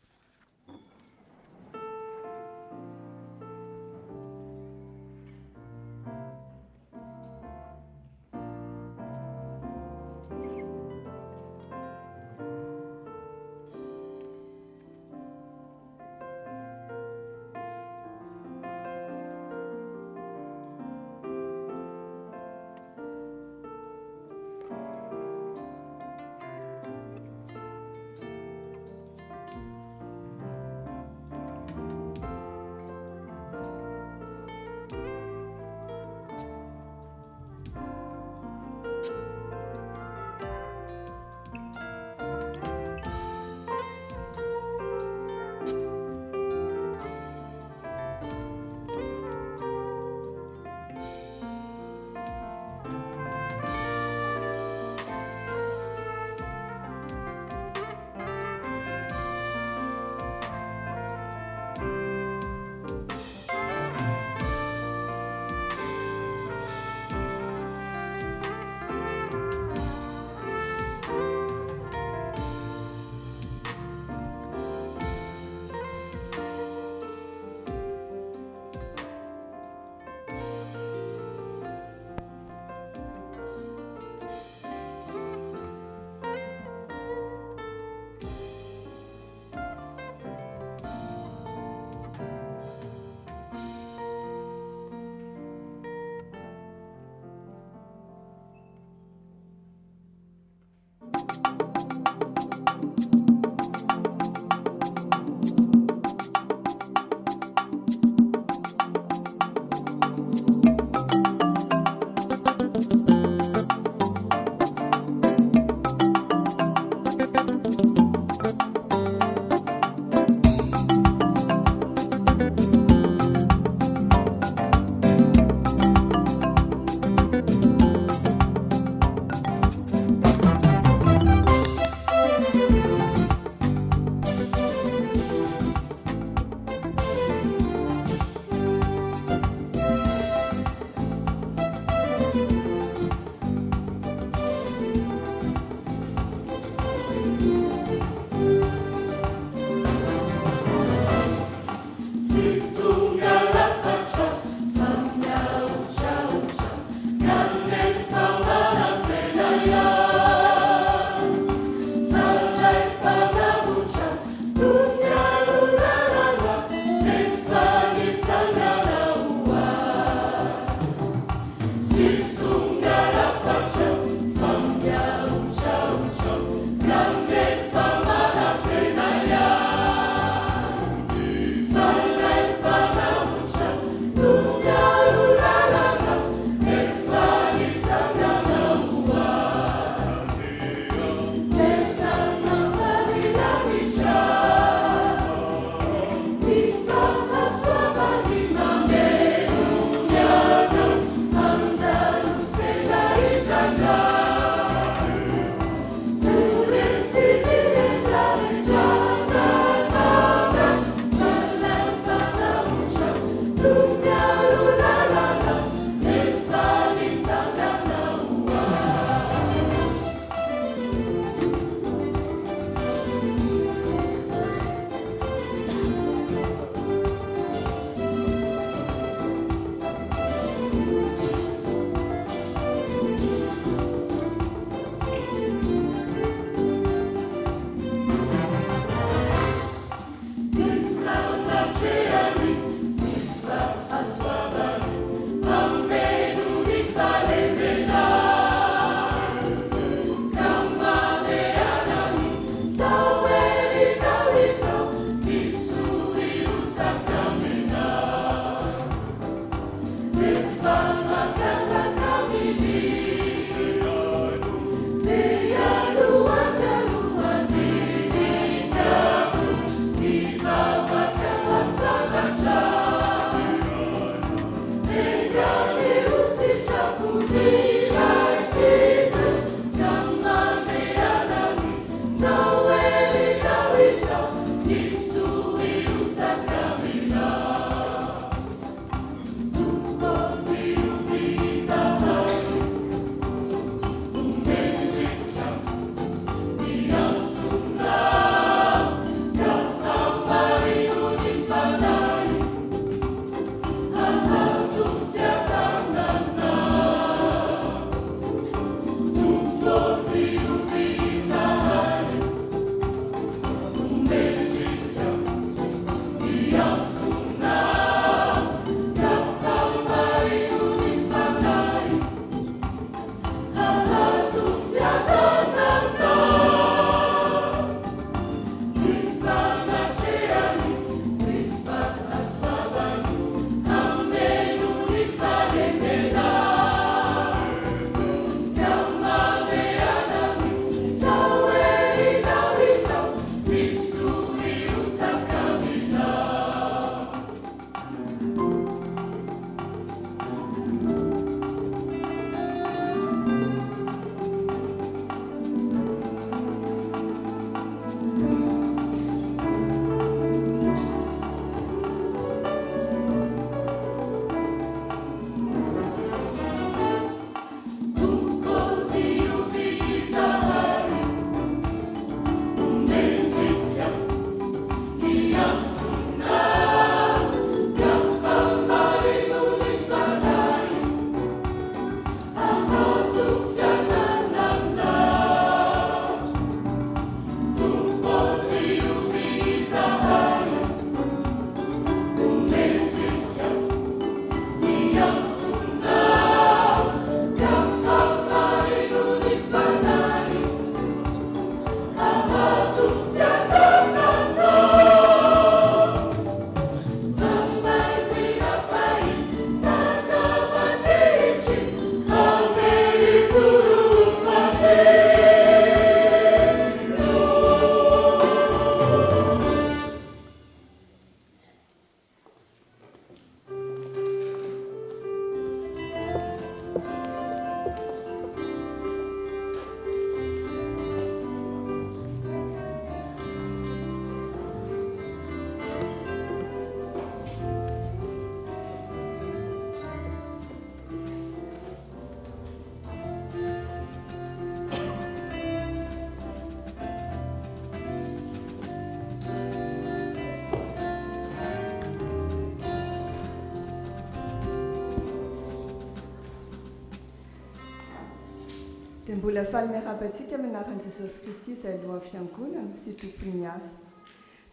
Dia mbola faly miarabantsika anaran'i Jesosy Kristy izay alohan'ny fiangonana sy tompony asa.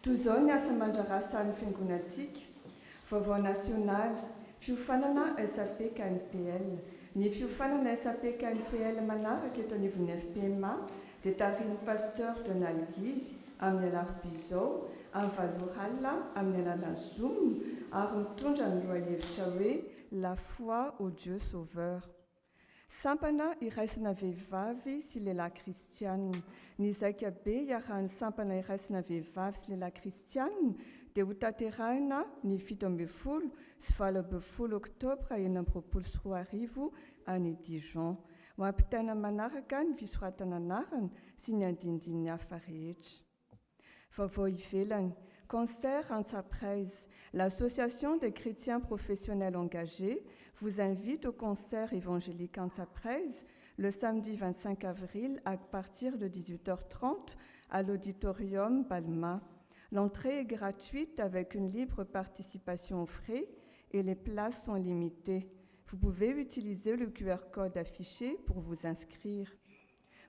Toy izao ny asa mandrarasan'ny fiangonantsika, vaovao nasionaly, fiofanana SAP KNPL. Ny fiofanana SAP KNPL manaraka eto anivon'ny FPMA dia tarihin'ny pasteur Donald Guizy amin'ny alarobia izao amin'ny Valorala amin'ny alalan'ny Zoom ary mitondra ny lohahevitra hoe la foi au Dieu sauveur. Sampana iraisina vehivavy sy lehilahy kristianina. Ny zaikabe iarahan'ny sampana iraisina vehivavy sy lehilahy kristianina dia ho tanterahina ny 17 sy 18 oktobra 2024 any Dijon. Ho ampitaina manaraka ny fisoratana anarana sy ny andindininy hafa rehetra. Vaovao ivelany, concert Ansapraise. L'association des chrétiens professionnels engagés vous invite au concert évangélique Ansapraise le samedi 25 avril à partir de 18h30 à l'auditorium Balma. L'entrée est gratuite avec une libre participation aux frais et les places sont limitées. Vous pouvez utiliser le QR code affiché pour vous inscrire.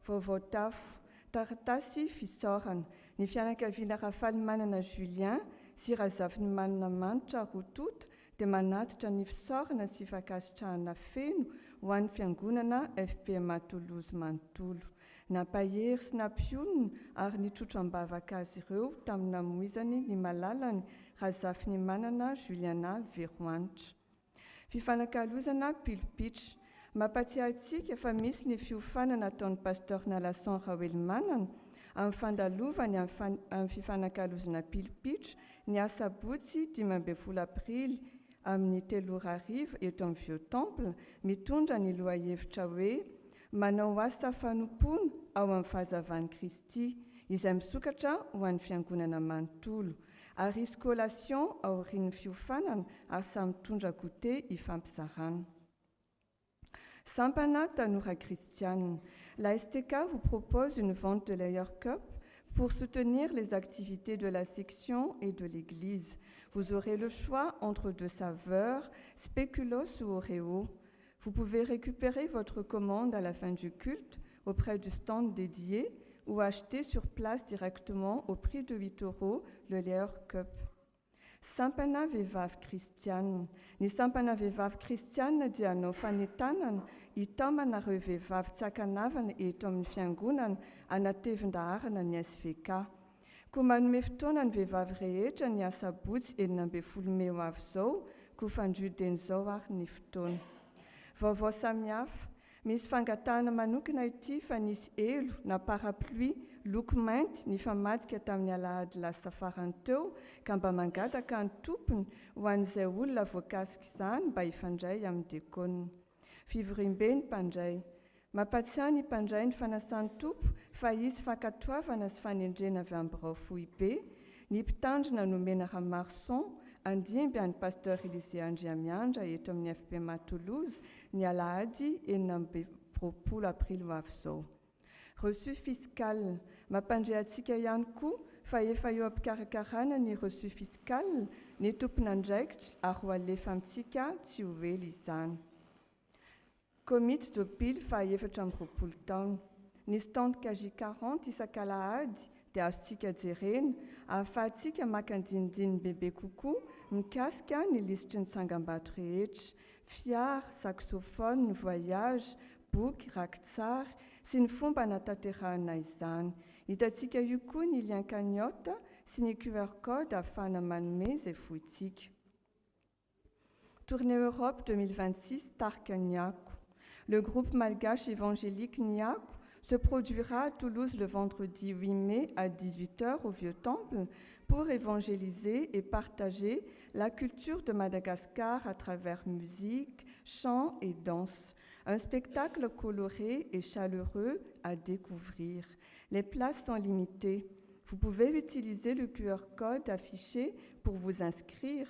Vovotaf, Tartasi fisoran, ny fianakaviana Rafal manana Julien, sy razaviny manana manitra rotot, dia manatitra ny fisorana sy fakasitrahana feno ho an'ny fiangonana FPMA Toulouse manontolo. Nampahery sy nampionona ary nitrotro ambavaka azy ireo tamin'ny namoizany ny malalany razafiny manana Juliana Veroanitra. Fifanakalozana pilpitra. Mampatsiahy antsika fa misy ny fiofanana ataon'ny pasteur Nalason Rawelmanana amin'ny fandalovany amin'ny fifanakalozana pilpitra ny asabotsy 15 aprily amin'ny 3h eto amin'ny Vieux Temple mitondra ny lohahevitra hoe manao asa fanompoana ao amin'ny fahazavan'i Kristy izay misokatra ho an'ny fiangonana manontolo ary scolation aorian'ny fiofanana ary samy mitondra goûter hifampizarana. Sampana Tanora Christiane. La STK vous propose une vente de Layer Cup pour soutenir les activités de la section et de l'église. Vous aurez le choix entre 2 saveurs, spéculoos ou Oreo. Vous pouvez récupérer votre commande à la fin du culte auprès du stand dédié ou acheter sur place directement au prix de 8 € le Layer Cup. Sampana Vevav Christiane. Ny sampana vehivavy Kristiana dia anao fanentanana hitamanareo vehivavy tsy ankanavana eto amin'ny fiangonana anatevin-daharana ny SVK. Koa manome fotoana ny vehivavy rehetra ny asabotsy 12 Mey ho avy izao, koa fandroden'izao ary ny fotoana. Vaovao samihafa. Misy fangatahana manokana ity fa nisy elo na parapluie loko mainty ny famadika tamin'ny alahady lasa farany teo ka mba mangataka ny tompony ho an'izay olona voakasika izany mba hifandray amin'ny dekona. Fivorimbe ny mpandray. Mampatsiahy ny mpandray ny fanasan'ny tompo fa izy fankatoavana sy fanendrena avy amin'ny birao fohy be, ny mpitandrina nomena Ramarson andimby an'ny pasteur Élisée Andriamiandra eto amin'ny FPMA Toulouse ny alahady 9 aprily ho avy izao. Reçu fiscal. Mampandray antsika ihany koa fa efa eo am-pikarakarana ny reçu fiscal ny tompon'andraikitra ary ho alefa amintsika tsy ho ela izany. Comite Zopil fa 4 taona. Ny stand KJ40 isan-kalahady dia azontsika jerena ahafahantsika makandinidiny bebe kokoa mikasika ny lisitry ny tsangam-bato rehetra, fiara, saxophone, voyage, boky, rakitsary sy ny fomba natanterahana izany. Hitantsika io koa ny lien cagnotte sy ny QR code ahafahana manome izay fohitsika. Tournée Europe 2026 Tarka Niako. Le groupe malgache évangélique Niako se produira à Toulouse le vendredi 8 mai à 18h au Vieux Temple pour évangéliser et partager la culture de Madagascar à travers musique, chant et danse. Un spectacle coloré et chaleureux à découvrir. Les places sont limitées. Vous pouvez utiliser le QR code affiché pour vous inscrire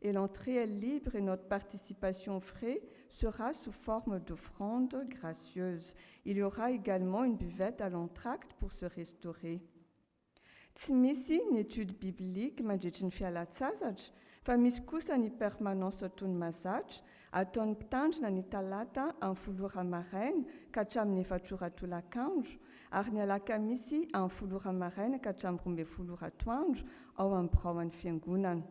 et l'entrée est libre et notre participation aux frais sera sous forme d'offrande gracieuse. Il y aura également une buvette à l'entracte pour se restaurer. Tsy misy ny étude biblique mandritry ny fialan-tsasatra fa misy kosa ny permanence toy ny mahazatra ataon'ny mpitandrina ny talata amin'ny 10 maraina ka hatramin'ny 4 tolakandro ary ny alakamisy amin'ny 10 maraina ka hatramin'ny 12 atoandro ao amin'ny biraon'ny fiangonana.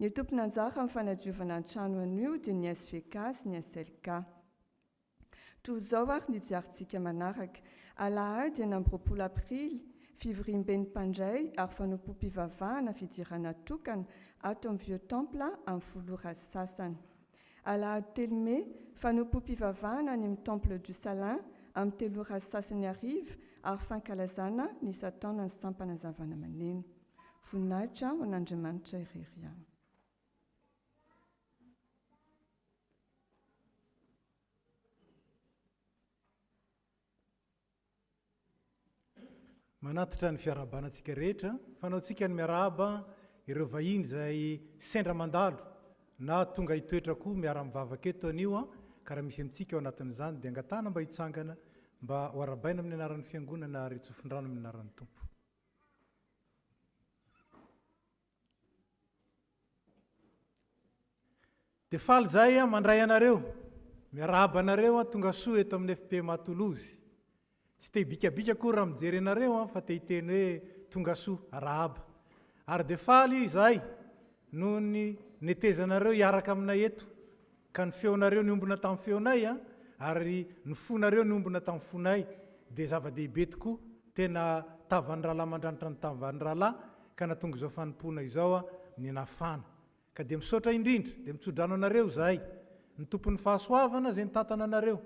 Ny tompon'anjara amin'ny fanadiovana ny trano anio dia ny SVK sy ny SLK. Toy izao ary ny diarintsika manaraka. Alahady 9 aprily, fivorim-be ny mpandray ary fanompo-pivavahana fidirana tokana ato amin'ny Vieux Temple amin'ny 10 sasany. Alahady 3 Mey, fanompo-pivavahana any amin'ny Temple du Salin amin'ny 3 sasany ariva ary fankalazana ny sataona ny sampana zavana maneno. voninahitra ho an'Andriamanitra irery ihany. Manatitra ny fiarahabanantsika rehetra, fanaontsika ny miarahaba ireo vahiny izay sendra mandalo na tonga hitoetra koa miara-mivavaka eto anio ka raha misy amintsika ao anatin'izany dia angatana mba hitsangana mba ho arabaina amin'ny anaran'ny fiangonana ary tsofindrano amin'ny anaran'ny tompo. Dia faly izay mandray anareo, miarahaba anareo tonga soa eto amin'ny FP Matolozy. Tsy te bikabika koa raha mijery anareo fa te hiteny hoe tonga soa arahaba. Ary dia faly izahay noho ny netezanareo hiaraka aminay eto ka ny feonareo niombona tamin'ny feonay ary ny fonareo niombona tamin'ny fonay dia zava-dehibe tokoa tena tavan'ny rahalahy mandranitra ny tavan'ny rahalahy ka natonga izao fanompoana izao ny nafana. Ka dia misaotra indrindra dia mitsodrano anareo izahay ny tompon'ny fahasoavana izay nitantana anareo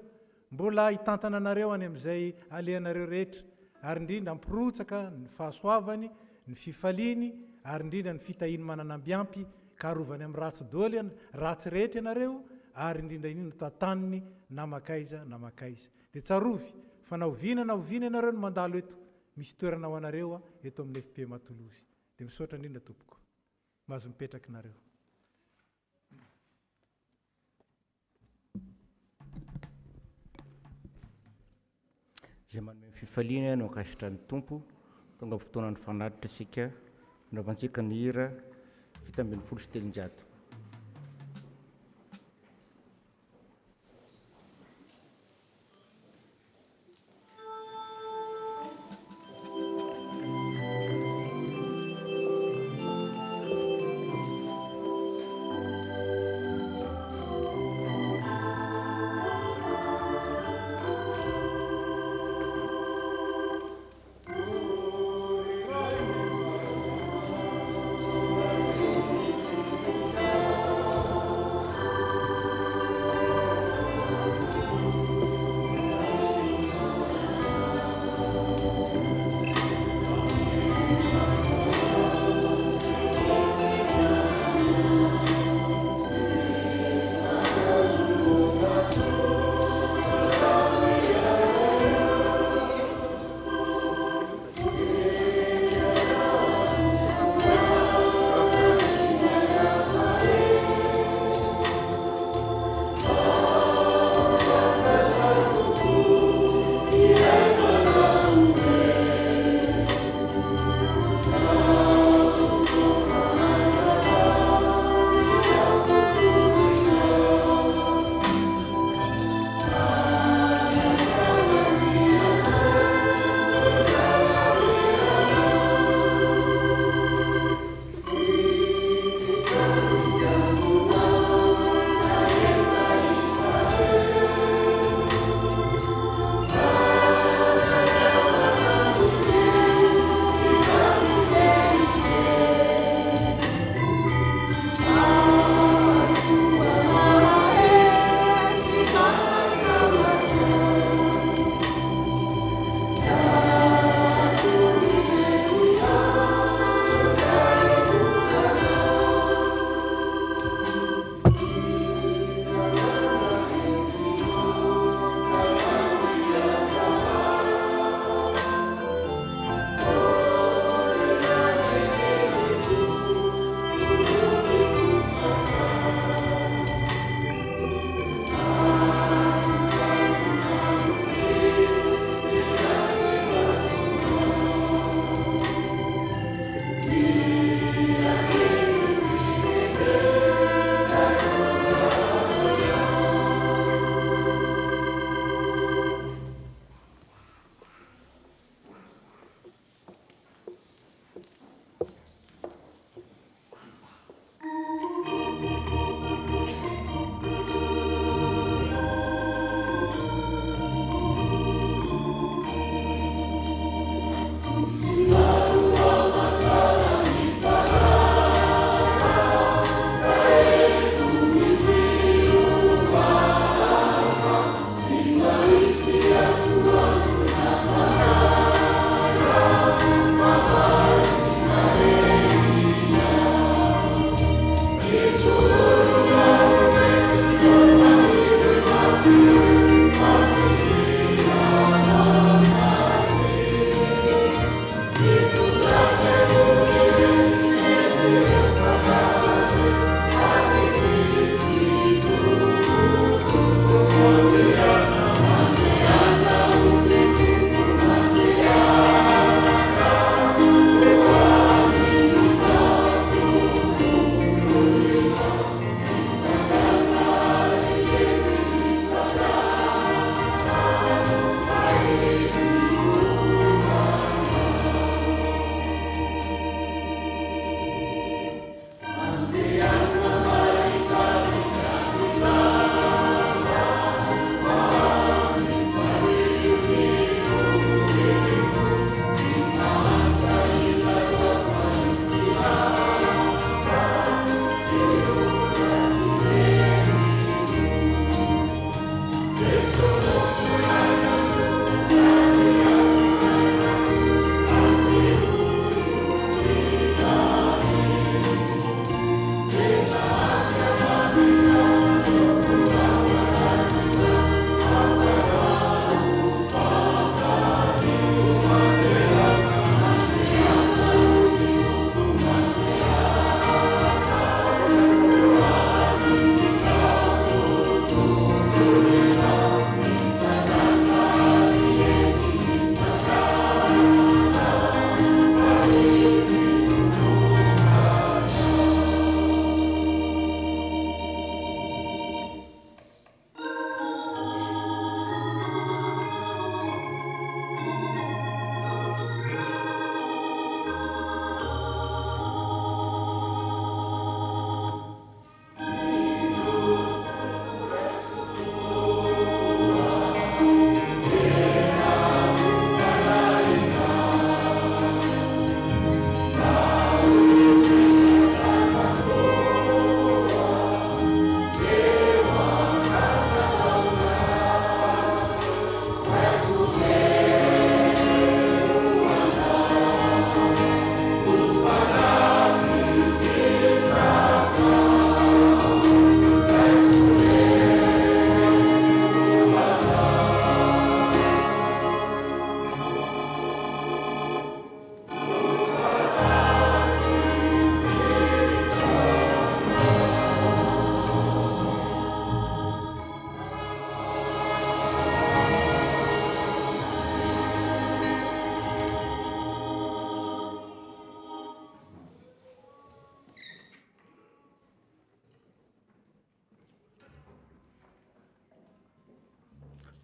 mbola hitantana anareo any amin'izay alehanareo rehetra ary indrindra mpirotsaka ny fahasoavany ny fifaliany ary indrindra ny fitahiny mananambiampy ka arovany amin'ny ratsy doly ratsy rehetra ianareo ary indrindra iny notantaniny namakaiza namakaiza dia tsarovy fa na oviana ianareo no mandalo eto misy toerana ho anareo eto amin'ny FP Matolozy dia misaotra indrindra tompoko mahazo mipetraka nareo. Izay manome fifaliana no ankasitrany tompo tonga amin'ny fotoana ny fanatitra isika naovantsika ny hira vita ambin'ny folo sy telonjato. Thank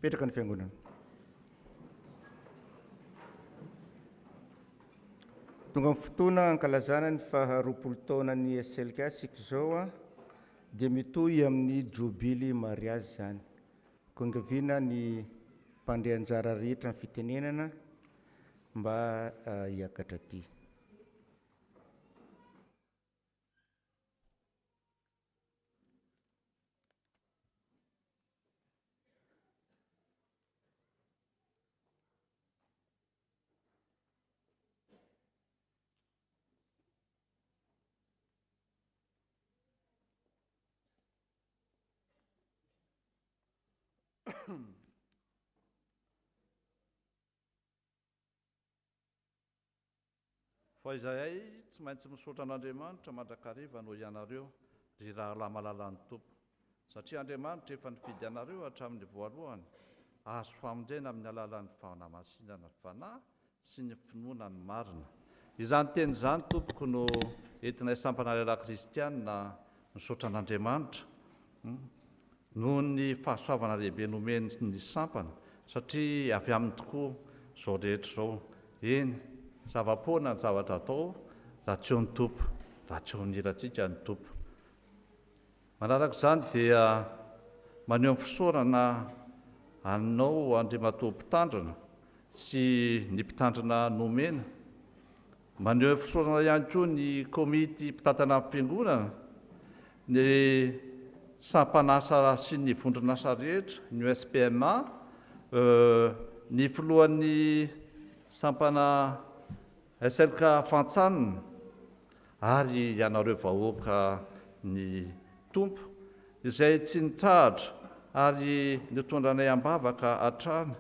Petraka ny fiangonana. Tonga amin'ny fotoana ankalazana ny faharoapolo taonan'ny SLK sika izao a dia mitohy amin'ny jobily mariazy zany. Kongaviana ny mpandray anjara rehetra ny fitenenana mba hiakatra aty. Fa izahay tsy maintsy misaotra an'Andriamanitra mandrakariva no ianareo ry rahalahy malalan'ny tompo, satria Andriamanitra efa nifidy anareo hatramin'ny voalohany azo famonjena amin'ny alalan'ny fanamasinana ny fanahy sy ny finoana ny marina. Izany teny izany tompoko no entinay sampana lelahy kristianina misaotra an'Andriamanitra noho ny fahasoavana lehibe nomeny ny sampana, satria avy aminy tokoa izao rehetra izao. Eny, zava-poana ny zavatra atao raha tsy eo ny tompo, raha tsy eo nirantsika ny tompo. Manaraka izany dia maneho amin'ny fisaorana anao Andriamatoa mpitandrina sy ny mpitandrina nomena, maneho fisaorana ihany koa ny komity mpitantana amin'ny fiangonana, ny sampanasa sy ny vondronasa rehetra, ny SPMA, ny filohan'ny sampana SLK Fantsanina ary ianareo vahoaka ny tompo izay tsy nitsahatra ary nitondranay ambavaka hatrany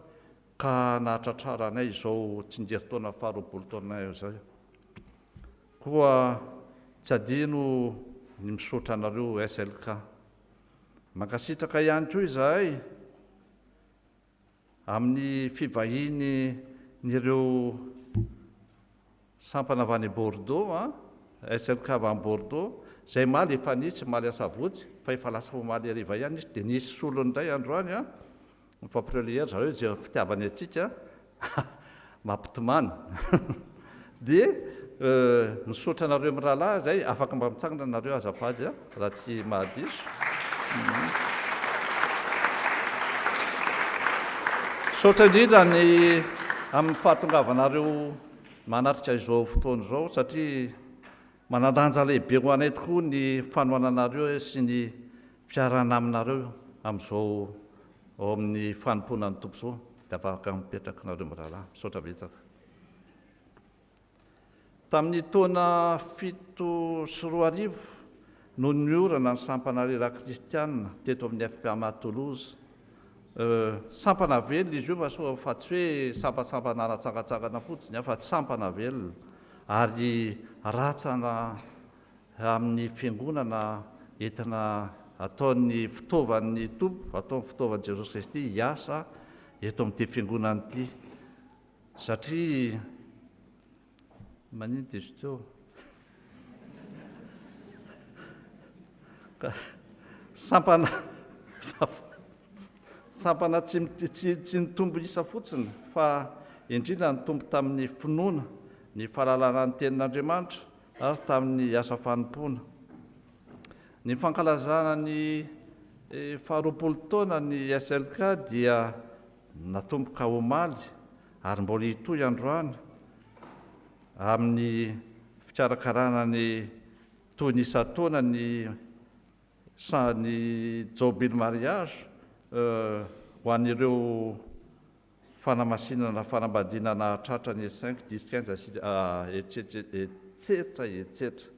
ka nahatratraranay izao tsingerin-taona faharoapolo taona izay. Koa tsy adino ny misaotra anareo SLK. Mankasitraka ihany koa izahay amin'ny fivahiny n'ireo sampana avy any Bordeaux, SLK avy any Bordeaux, izay maly efa nisy maly asavotsy, fa efa lasa maly hariva ihany izy, dia nisy solony indray androany mifampireo zareo izay fitiavany antsika mampitomany. Dia misaotra anareo amin'ny rahalahy izay, afaka mba mitsangana anareo azafady raha tsy mahadiso. Saotra indrindra ny amin'ny fahatongavanareo manatrika izao fotoana izao, satria manandanja lehibe ho anay tokoa ny fanohananareo sy ny fiarana aminareo amin'izao ao amin'ny fanompoana ny tompo izao, dia afaka mipetraka nareo mirahalahy. Misaotra betsaka. Tamin'ny taona 7 no niorana ny sampana lelahy kristianina teto amin'ny FPMA Toulouse. Sampana velona izy io fa tsy hoe sampasampana natsangatsangana fotsiny, fa sampana velona ary ratsana amin'ny fiangonana entina ataon'ny fitaovan'ny tompo, ataon'ny fitaovan'i Jesosy Kristy hiasa eto amin'ity fiangonana ity, satria manino izy teo sampana tsy nitombo isa fotsiny, fa indrindra nitombo tamin'ny finoana, ny fahalalana ny tenin'Andriamanitra ary tamin'ny asa fanompoana. Ny fankalazana ny faharoapolo taona ny SLK dia natomboka omaly ary mbola hitohy androany amin'ny fikarakarana ny toy ny isa-taona ny jobily mariage ho an'ireo fanamasinana fanambadinana tratra ny 5, 10, 15 etsetra.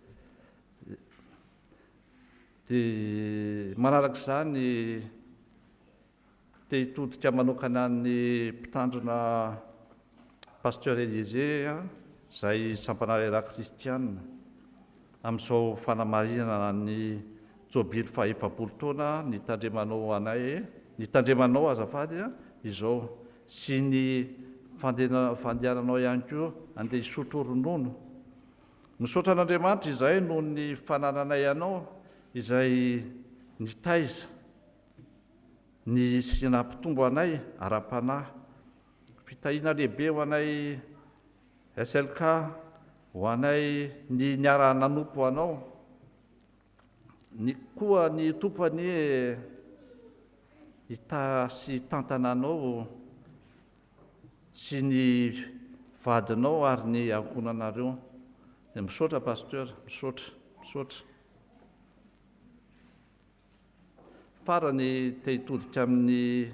Dia manaraka izany te hitodika manokana ny mpitandrina pasteur Élisée izay sampana lelahy kristianina amin'izao fanamarinana ny jobily faha-efapolo taona nitandremanao anay, nitandremanao azafady izao, sy ny fandehananao ihany koa andeha hisotro ronono. Misaotra an'Andriamanitra izay noho ny fanananay anao izay nitaiza ny sinampitombo anay ara-panahy fitahina lehibe ho anay SLK ho anay ny niara nanompo anao koa ny tompany sy tantana anao sy ny vadinao ary ny ankonanareo. Misaotra pasteur, misaotra. Farany te hitodika amin'ny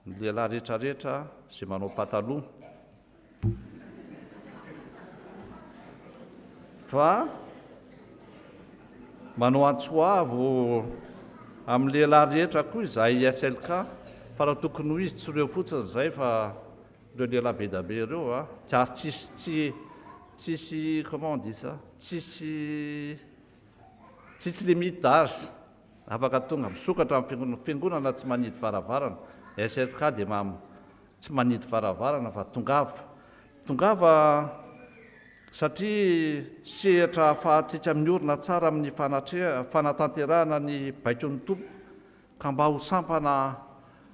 lehilahy rehetrarehetra izay manao pataloha. Fa manao antsoavo amin'ny lehilahy rehetra koa izahay SLK fa raha tokony ho izy tsy ireo fotsiny izay fa ireo lehilahy be da be ireo tsy tsisy comment on dit ça tsisy limite d'âge afaka tonga misokatra amin'ny fiangonana tsy manidy varavarana SLK dia tsy manidy varavarana fa tongava satria sehatra ahafahantsika miorina tsara amin'ny fanatanterahana ny baikon'ny tompo ka mba ho sampana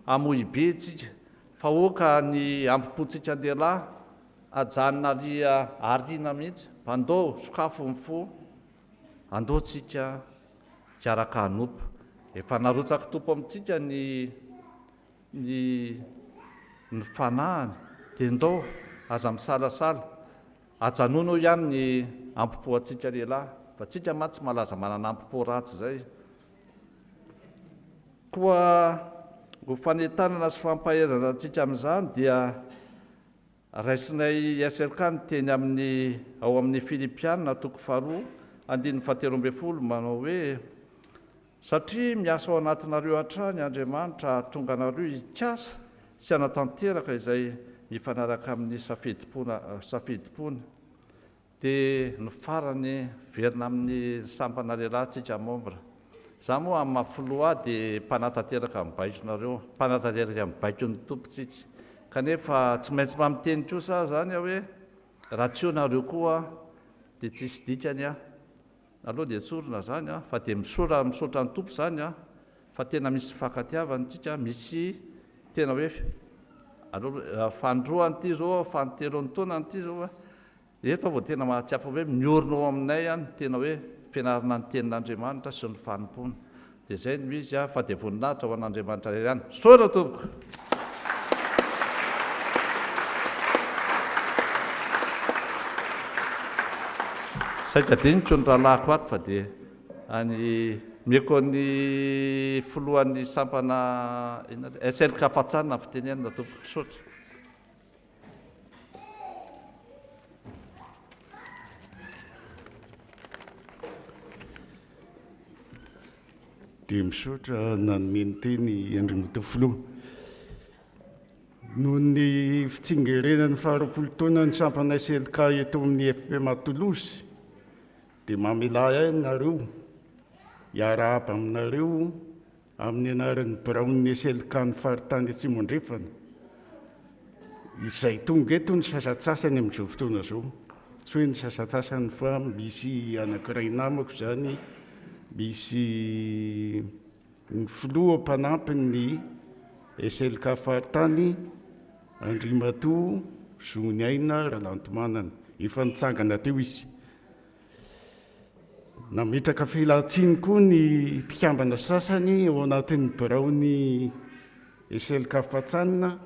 amohy be tsika fa oka ny ampipontsika an-dehilahy ajanona ariana mihitsy andao sokafo mifo andaotsika kiaraka hanompo efa narotsaka tompo amintsika ny fanahany dia ndao aza misalasala ajanono ihany ny ampipo antsika lehilahy fa tsika mantsy malaza manana ampipo ratsy zay koa ho fanentanana sy fampahaizana antsika amin'izany dia raisinay SLK ny teny ao amin'ny Filipianina 2:7 manao hoe satria miasa ao anatinareo hatrany Andriamanitra tonga anareo hikasa sy hanatanteraka izay mifanaraka amin'ny safidipona dia ny farany verina amin'ny sampana lehilahy tsika membre za moa amin'ny mafoloa dia mpanatateraka amin'ny baikonareo mpanatateraka amin'ny baikon'ny tompontsika kanefa tsy maintsy mamiteny kosa zany aho hoe raha tsy eo nareo koa dia tsisy dikany aloha dia tsorona zany fa dia misaotra ny tompo zany fa tena misy fankatiavany tsika misy tena hoe fandroany ity zao fantelon'ny taona n'ity zao eto vao tena mahatsiafa hoe miorina ao aminay any tena hoe fianarana ny tenin'Andriamanitra sy ny fanompona dia zay no izy fa dia voninahitra ho an'Andriamanitra iray ihany. Saotra tompoko. Saika diniko ny rahalahiko ato fa dia any meko ny folohan'ny sampana SLK Fatsanina fitenenina tompoko. Saotra. Dia misaotra nanomeny teny Andriamatoa Filoha noho ny fitsingerenan'ny faharoapolo taona ny sampana SLK eto amin'ny FP Matolosy dia mamela ahy nareo hiara-hapa aminareo amin'ny anaran'ny biraon'ny SLK ny faritany Atsimondrefana izay tonga eto ny sasatsasany amin'izao fotoana izao tsy hoe ny sasatsasany fa misy anankiray namako zany misy ny filoha mpanampy ny SLK faritany Andriamatoa Zoniaina Ralantomanana efa nitsangana teo izy. Nametraka filatsiny koa ny mpikambana sasany ao anatin'ny biraon'ny SLK Fatsanina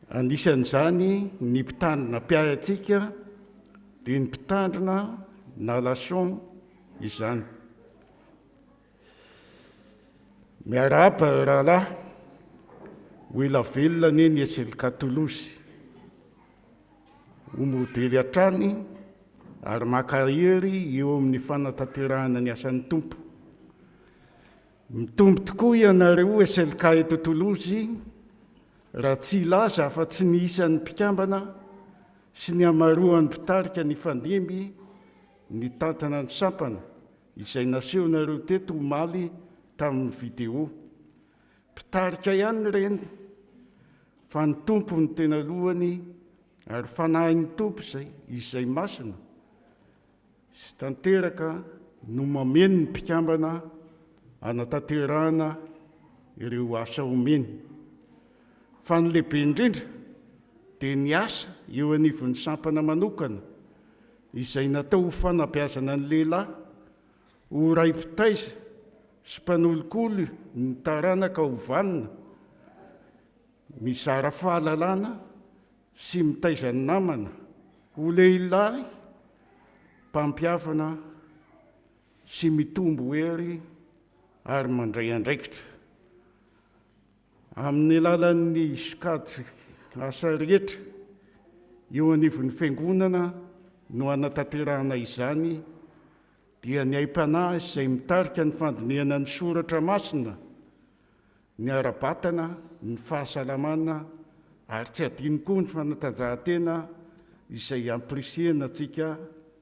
anisan'izany ny mpitandrina mpiay atsika dia ny mpitandrina Nalason izany. Miarahaba rahalahy ho ela velona ny SLK Tolosy ho modely hatrany ary makahery eo amin'ny fanatanterahana ny asan'ny tompo. Mitombo tokoa ianareo SLK eto Tolosy raha tsy ilaza fa tsy ny isan'ny mpikambana sy ny hamaroan'ny mpitarika ny fandimby ny tantana ny sampana izay nasehonareo teto omaly tamin'ny vidéo. Mpitarika ihany reny fa ny tompo ny tena lohany ary fanahin'ny tompo izay masina sy tanteraka no mameno ny mpikambana anatanterahana ireo asa omeny fa ny lehibe indrindra dia ny asa eo anivon'ny sampana manokana izay natao ho fanabeazana ny lehilahy ho ray-pitaiza sy mpanolokolo ny taranaka hovanina mizara fahalalana sy mitaiza ny namana ho lehilahy mpampiavana sy mitombo hery ary mandray andraikitra amin'ny alalan'ny sokady asa rehetra eo anivon'ny fiangonana no anatanterahana izany dia ny aim-panahy izay mitarika ny fandinihana ny soratra masina ny ara-batana ny fahasalamana ary tsy adiny koa ny fanatanjahantena izay ampirisihana antsika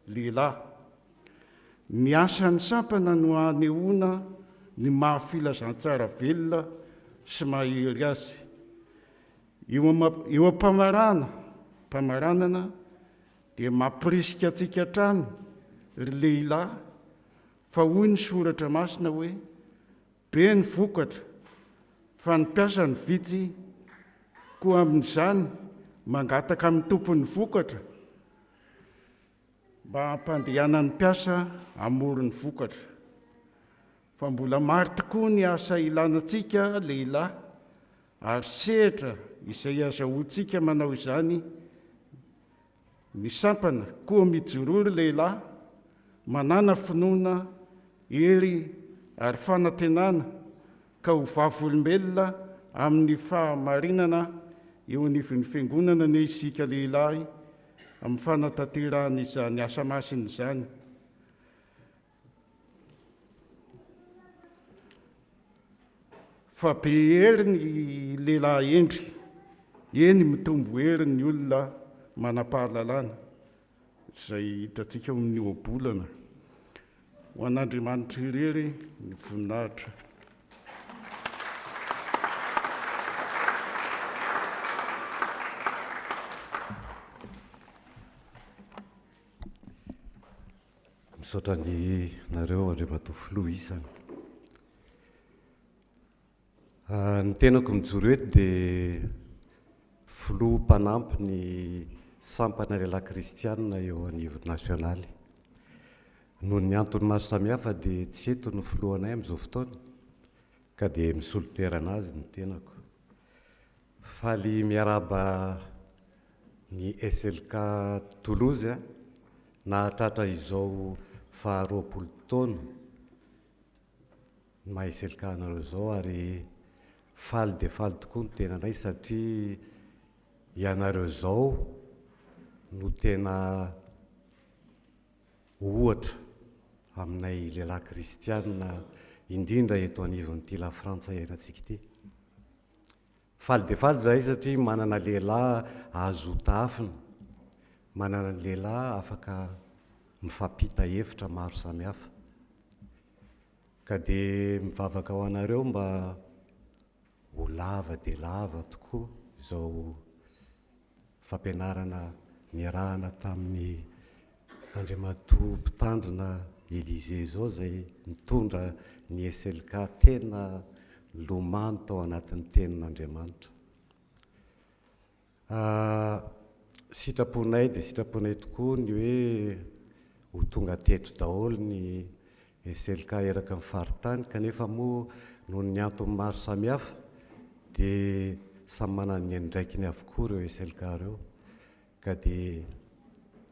lehilahy. Ny asan'ny sampana no hanehoana ny mahafilazantsara velona sy mahery azy eo am-pamaranana dia mampirisika antsika hatrany ry lehilahy fa hoy ny soratra masina hoe be ny vokatra fa ny mpiasa ny vitsy koa amin'izany mangataka amin'ny tompony vokatra mba hampandehanany mpiasa hamory ny vokatra fa mbola maro tokoa ny asa ilanantsika lehilahy ary sehatra izay azahoantsika manao izany. Ny sampana koa mijorory lehilahy manana finoana hery ary fanantenana ka ho vavolombelona amin'ny fahamarinana eo anivon'ny fiangonana ny isika lehilahy amin'ny fanatanterahana izany asa masina izany. Fa be hery ny lehilahy endry, eny mitombo hery ny olona manam-pahalalana izay hitantsika amin'ny oabolana. Ho an'Andriamanitra irery ny voninahitra. Misaotra ny nareo Andriamatofiloha isany. Ny tenako mijoro eto dia filoha mpanampy ny sampana lehilahy kristianina eo anivon'ny nasionaly. Noho ny antony maro samihafa dia tsy eto no filohanay amin'izao fotoana ka dia misoloterana azy ny tenako. Faly miaraba ny SLK Toulouse nahatratra izao faharoapolo taona ny maha SLK anareo izao ary faly dia faly tokoa ny tenanay satria ianareo izao no tena ohatra aminay lehilahy kristianina indrindra eto anivon'ity la Frantsa iainantsika ity. Faly dia faly zahay satria manana lehilahy azo tafina, manana lehilahy afaka mifampita hevitra maro samihafa. Ka dia mivavaka ho anareo mba ho lava dia lava tokoa izao fampianarana niarahana tamin'ny Andriamatoa mpitandrina Élysée izao izay mitondra ny SLK tena lomano tao anatin'ny tenin'Andriamanitra. Sitraponay dia sitraponay tokoa ny hoe ho tonga teto daholo ny SLK eraka amin'ny faritany kanefa moa noho ny antony maro samihafa dia samy manana ny andraikiny avokoa ireo SLK ireo ka dia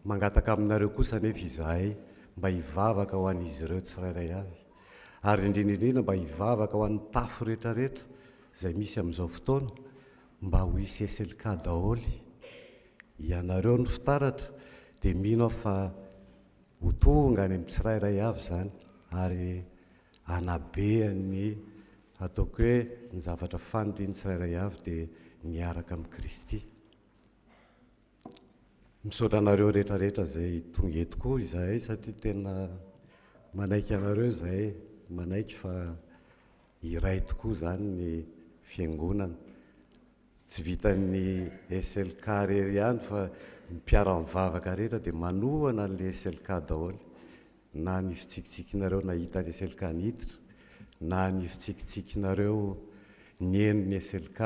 mangataka aminareo kosa nefa izahay mba hivavaka ho an'izy ireo tsirairay avy ary indrindrindrindra mba hivavaka ho an'ny tafo rehetrarehetra izay misy amin'izao fotoana mba ho hisy SLK daholy. Ianareo ny fitaratra dia mino aho fa ho tonga any amin'ny tsirairay avy izany ary hanabeany ataoko hoe ny zavatra fanidiny tsirairay avy dia miaraka amin'ny Kristy. Misaotra anareo rehetrarehetra izay tonga eto koa izahay satria tena manaiky anareo izahay, manaiky fa iray tokoa izany ny fiangonana. Tsy vitan'ny SLK rery ihany fa ny mpiara-mivavaka rehetra dia manohana an'ilay SLK daholo, na ny fitsikitsikinareo nahita ny SLK niditra, na ny fitsikitsikinareo ny enony SLK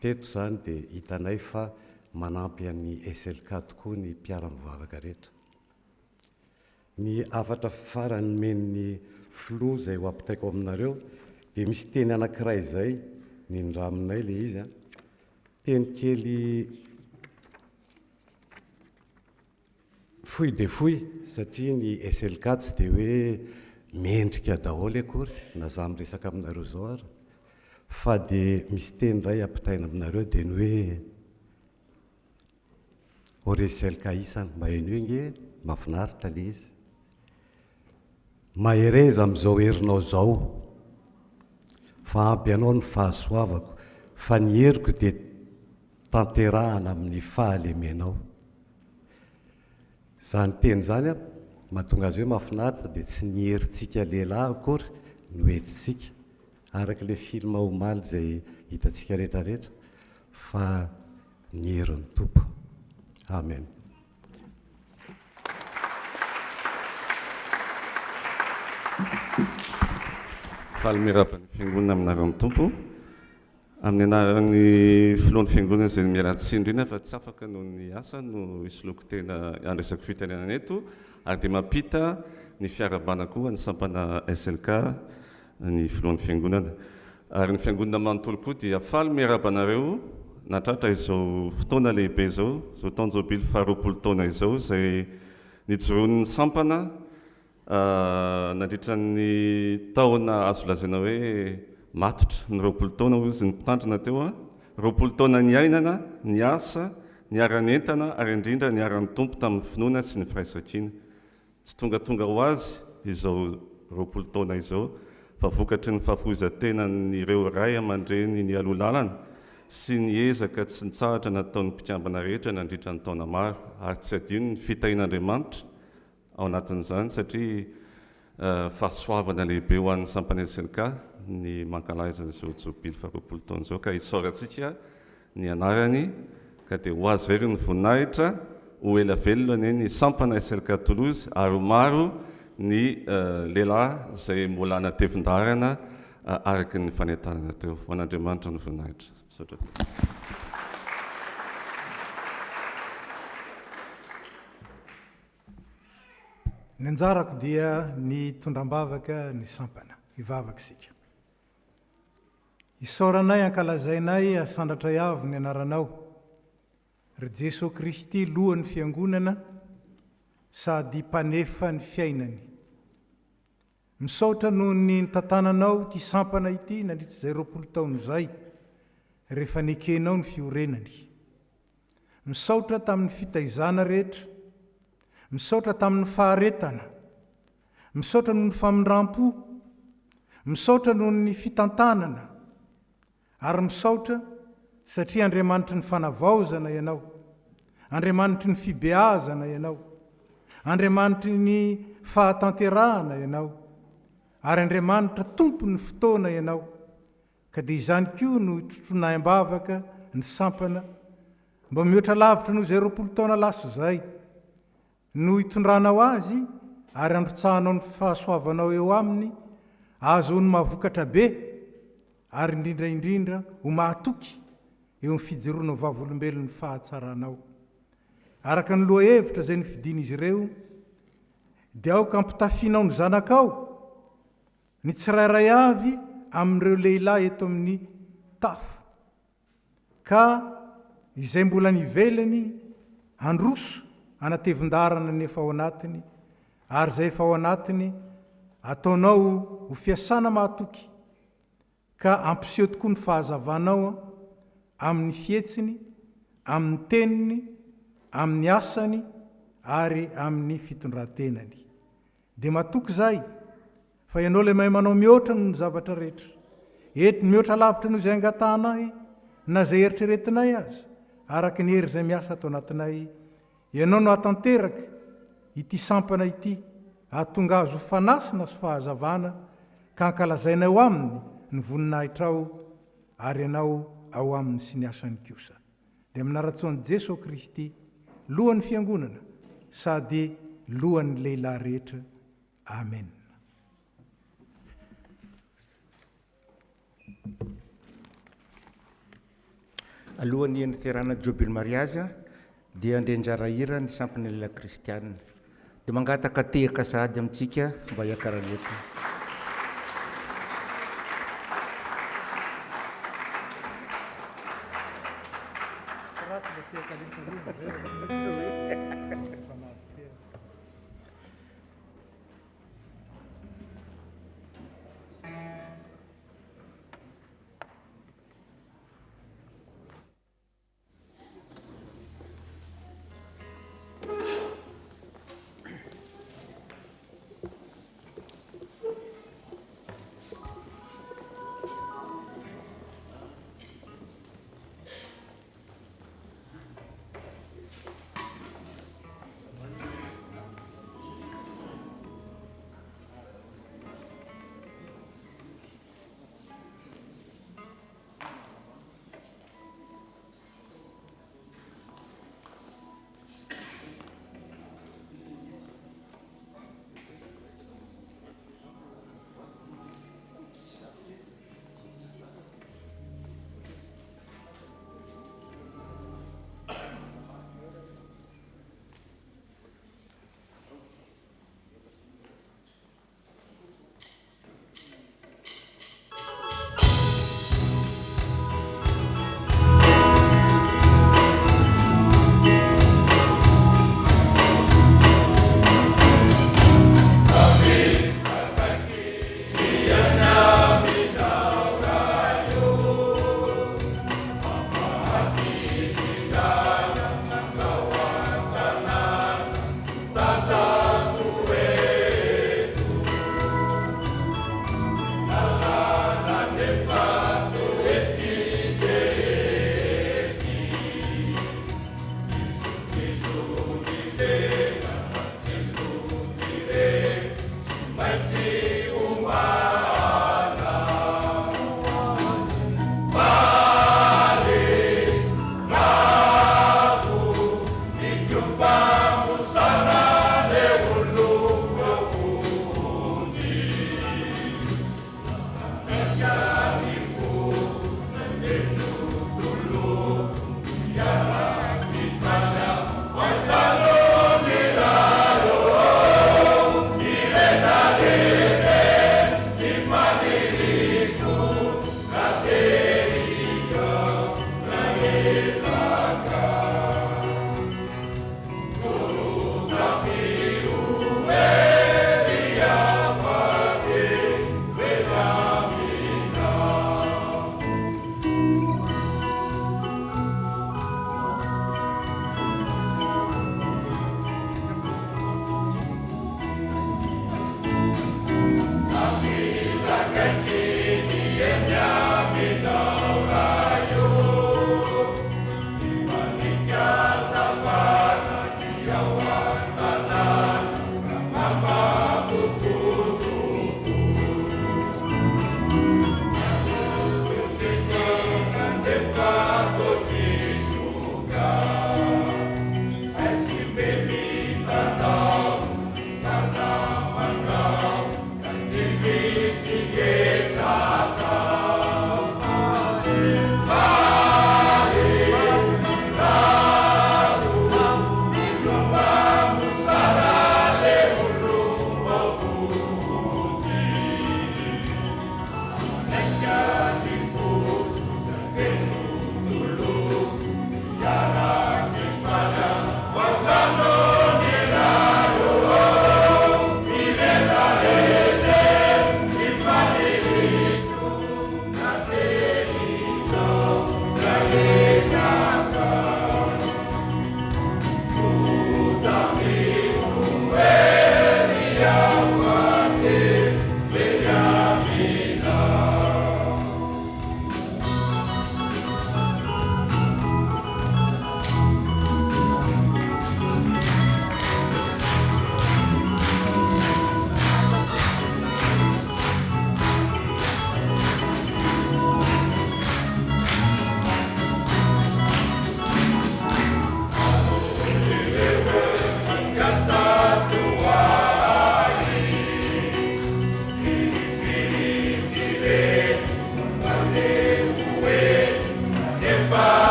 teto zany dia hitanay fa manampy an'ny SLK tokoa ny mpiara-mivavaka rehetra. Ny afatra farany men'ny flo zay ho ampitaiko aminareo dia misy teny anankiray izay nindraminay le izy a, teny kely foy de foy satria ny SLK tsy dia hoe mendrika daholo akory na za miresaka aminareo zao ary, fa dia misy teny iray ampitaina aminareo dia ny hoe ore SLK isany mba hainio nge mahafinaritra le izy. Mahereza amin'izao herinao zao fa ampy anao ny fahasoavako, fa ny heriko dia tanterahana amin'ny fahalemenao. Zany teny zany a mahatonga azy hoe mahafinaritra dia tsy ny herintsika lehilahy akory no entintsika araka le film omaly zay hitantsika rehetrarehetra, fa ny herin'ny Tompo. Amen. Fahamerapany fiangonana amin'aran'ny Tompo, amin'ny anaran'ny filohan'ny fiangonana izay miarantsy indrindra fa tsy afaka noho ny asa no isoloko tena andraisako fitenenana eto, ary dia mampita ny fiarabana koa ny sampana SLK ny filohan'ny fiangonana. Ary ny fiangonana manontolo koa dia faly miarabanareo natratra izao fotoana lehibe izao, izao taonjobily 20 taona izao izay nijoroan'ny sampana nandritra ny taona azo lazaina hoe matotra ny 20 taona izy ny mpitandrina teo a, 20 taona ny ainana, ny asa, ny aran'entana ary indrindra ny aran'ny Tompo tamin'ny finoana sy ny firaisan-kina. Tsy tongatonga ho azy izao 20 taona izao, fa vokatry ny fahafohizantenan'ireo ray aman-dreny ny alohalalana sy ny ezaka tsy nitsahatra nataon'ny mpikambana rehetra nandritra ny taona maro, ary tsy adino ny fitahin'Andriamanitra ao anatin'izany satria fahasoavana lehibe ho an'ny sampana SLK ny mankalaza izao jobily 20 taona izao, ka isaorantsika ny anarany ka dia ho azy very ny voninahitra ho ela velona ny sampana SLK Toulouse, ary maro ny lehilahy izay mbola natevin-darana araky ny fanentanana teo. Ho an'Andriamanitra ny voninahitra. Ny anjarako dia ny tondram-bavaka ny sampana hivavaka isika. Isaoranay ankalazainay asandratray avo ny anaranao, ry Jesosy Kristy lohan'ny fiangonana sady mpanefa ny fiainany. Misaotra noho ny tantananao ty sampana ity nandritra izay 20 taona izay rehefa nekenao ny fiorenany. Misaotra tamin'ny fitaizana rehetra, misaotra tamin'ny faharetana, misaotra noho ny famindram-po, misaotra noho ny fitantanana, ary misaotra satria Andriamanitry ny fanavaozana ianao, Andriamanitry ny fibeazana ianao, Andriamanitry ny fahatanterahana ianao, ary Andriamanitra tompony fotoana ianao. Ka dia izany koa no itotronayam-bavaka ny sampana mba mihoatra lavitra noho izay 20 taona laso izay no hitondranao azy ary androtsahanao ny fahasoavanao eo aminy, azo ny mahavokatra be ary indrindraindrindra ho mahatoky eo amin'ny fijoroana vavolombelon'ny fahatsaranao. Araka ny loha hevitra izay nifidin'izy ireo dia aoka ampitafianao ny zanakao ny tsirairay avy amin'ireo lehilahy eto amin'ny tafo, ka izay mbola nivelany androso anatevin-darana ny efa ao anatiny, ary izay efa ao anatiny ataonao ho fiasana mahatoky, ka ampiseho tokoa ny fahazavanao amin'ny fietsiny, amin'ny teniny, amin'ny asany ary amin'ny fitondran-tenany. Dia mahatoky izay fa ianao ilay mahay manao mihoatra noho ny zavatra rehetra, ety mihoatra lavitra noho izay angatanay na izay eritreretinay azy, araka ny hery izay miasa atao anatinay. Ianao no hatanteraka ity sampana ity, ahatonga azo fanasina sy fahazavana, ka ankalazaina eo aminy ny voninahitra ao, ary ianao ao aminy sy ny asany kosa. Dia aminaratsoan'i Jesosy Kristy, lohan'ny fiangonana sady lohan'ny lehilahy rehetra. Amen. alohan'ny naterana jobile mariage dia andrenjara hira ny sampiny lela kristianina dia mangataka tehaka sahady amintsika mba hiakaranety.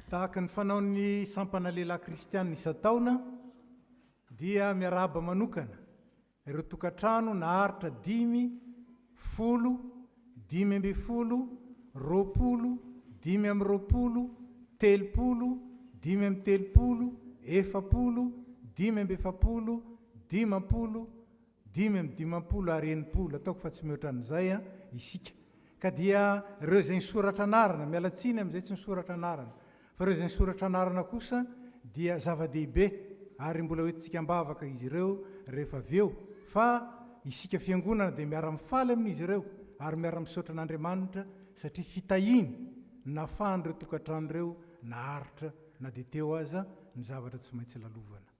tahaka ny fanaon'ny sampana lehilahy kristianina isa-taona dia miarahaba manokana ireo tokantrano naharitra 5, 10, 5, 20, 30, 5, 30, 7, 10, 5, ary 90 ataoko fa tsy mihoatra an'izay isika ka dia ireo zay nysoratra anarana mialatsiny amin'izay tsy nysoratra anarana fa ireo zay nysoratra anarana kosa dia zava-dehibe ary mbola hoentsika mbavaka izy ireo rehefa aveo fa isika fiangonana dia miara-mifaly amin'izy ireo ary miara-misaotra an'Andriamanitra satria fitahiny nafahan'ireo tokantrano ireo naharitra na dia teo aza ny zavatra tsy maintsy lalovana.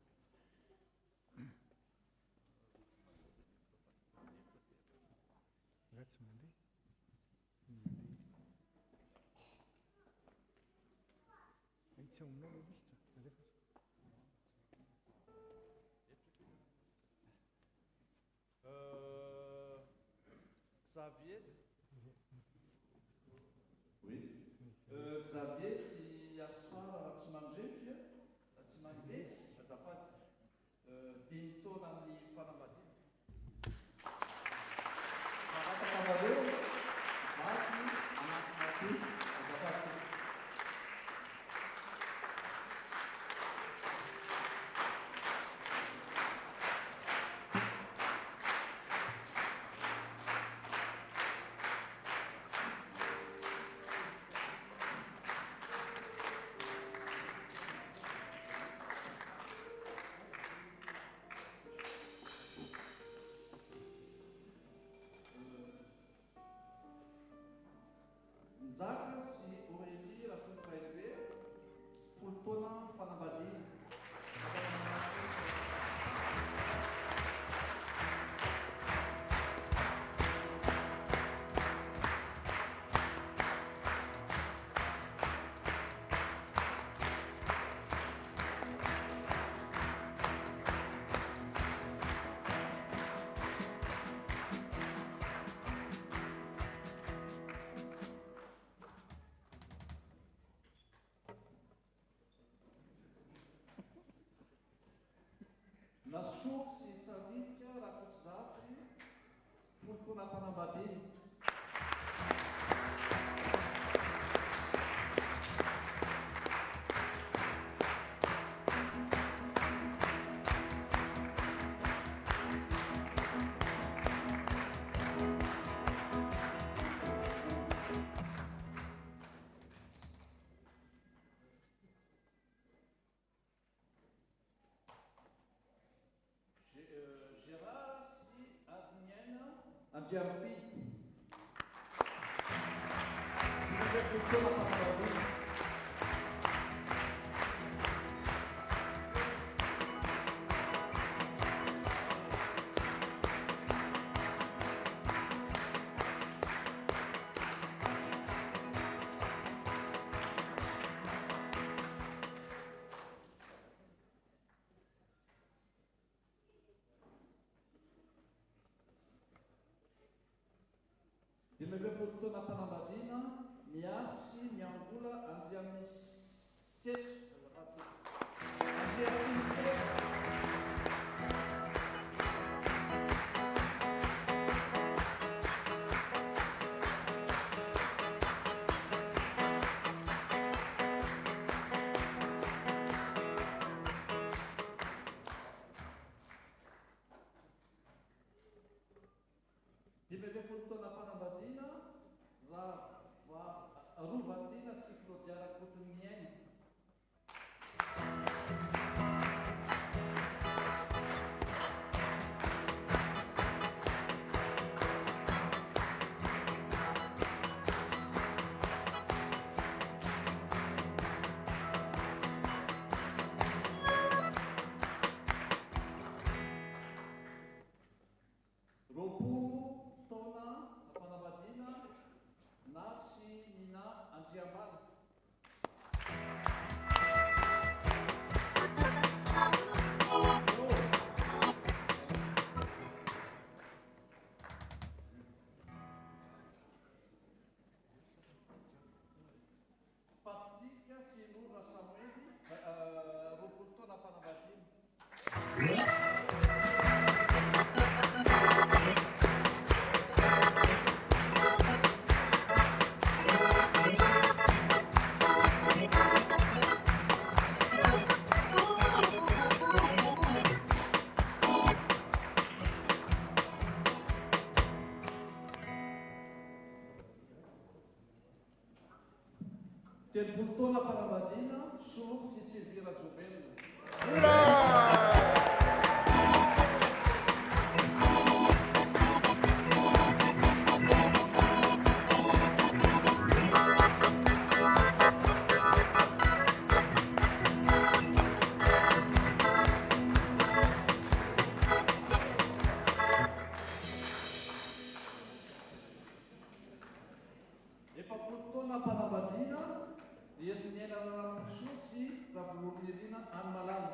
Xavier, oui. Xavier sy Asfara raha tsy mandrefy, tsy manjesy, azafady. 10 taona amin'ny fanambadiana. Mahataka anareo, vaky, anaty azafady. Nzaka sy Aurélie Rasoukaibe, 10 taona fanambadiana. Nasoko sy Savika Rakotsizafy, 10 taona fanambadiana. Gérard sy Adniana Andriampity. Dimy 20 taona fanambadiana, miasy miangola Andriamisetra. Dimy 20 taona fanambadiana, Rovadiana sy Claudia Rakotoniaina. Taona fanambadiana, Nasy Nina Andriambala. telopolo taona mpanambadiana soloko sy Sylvie Rajobelona. Efapolo taona mpanambadiana entin'ny ainana Ramsoa sy Ravolomirina any Malala.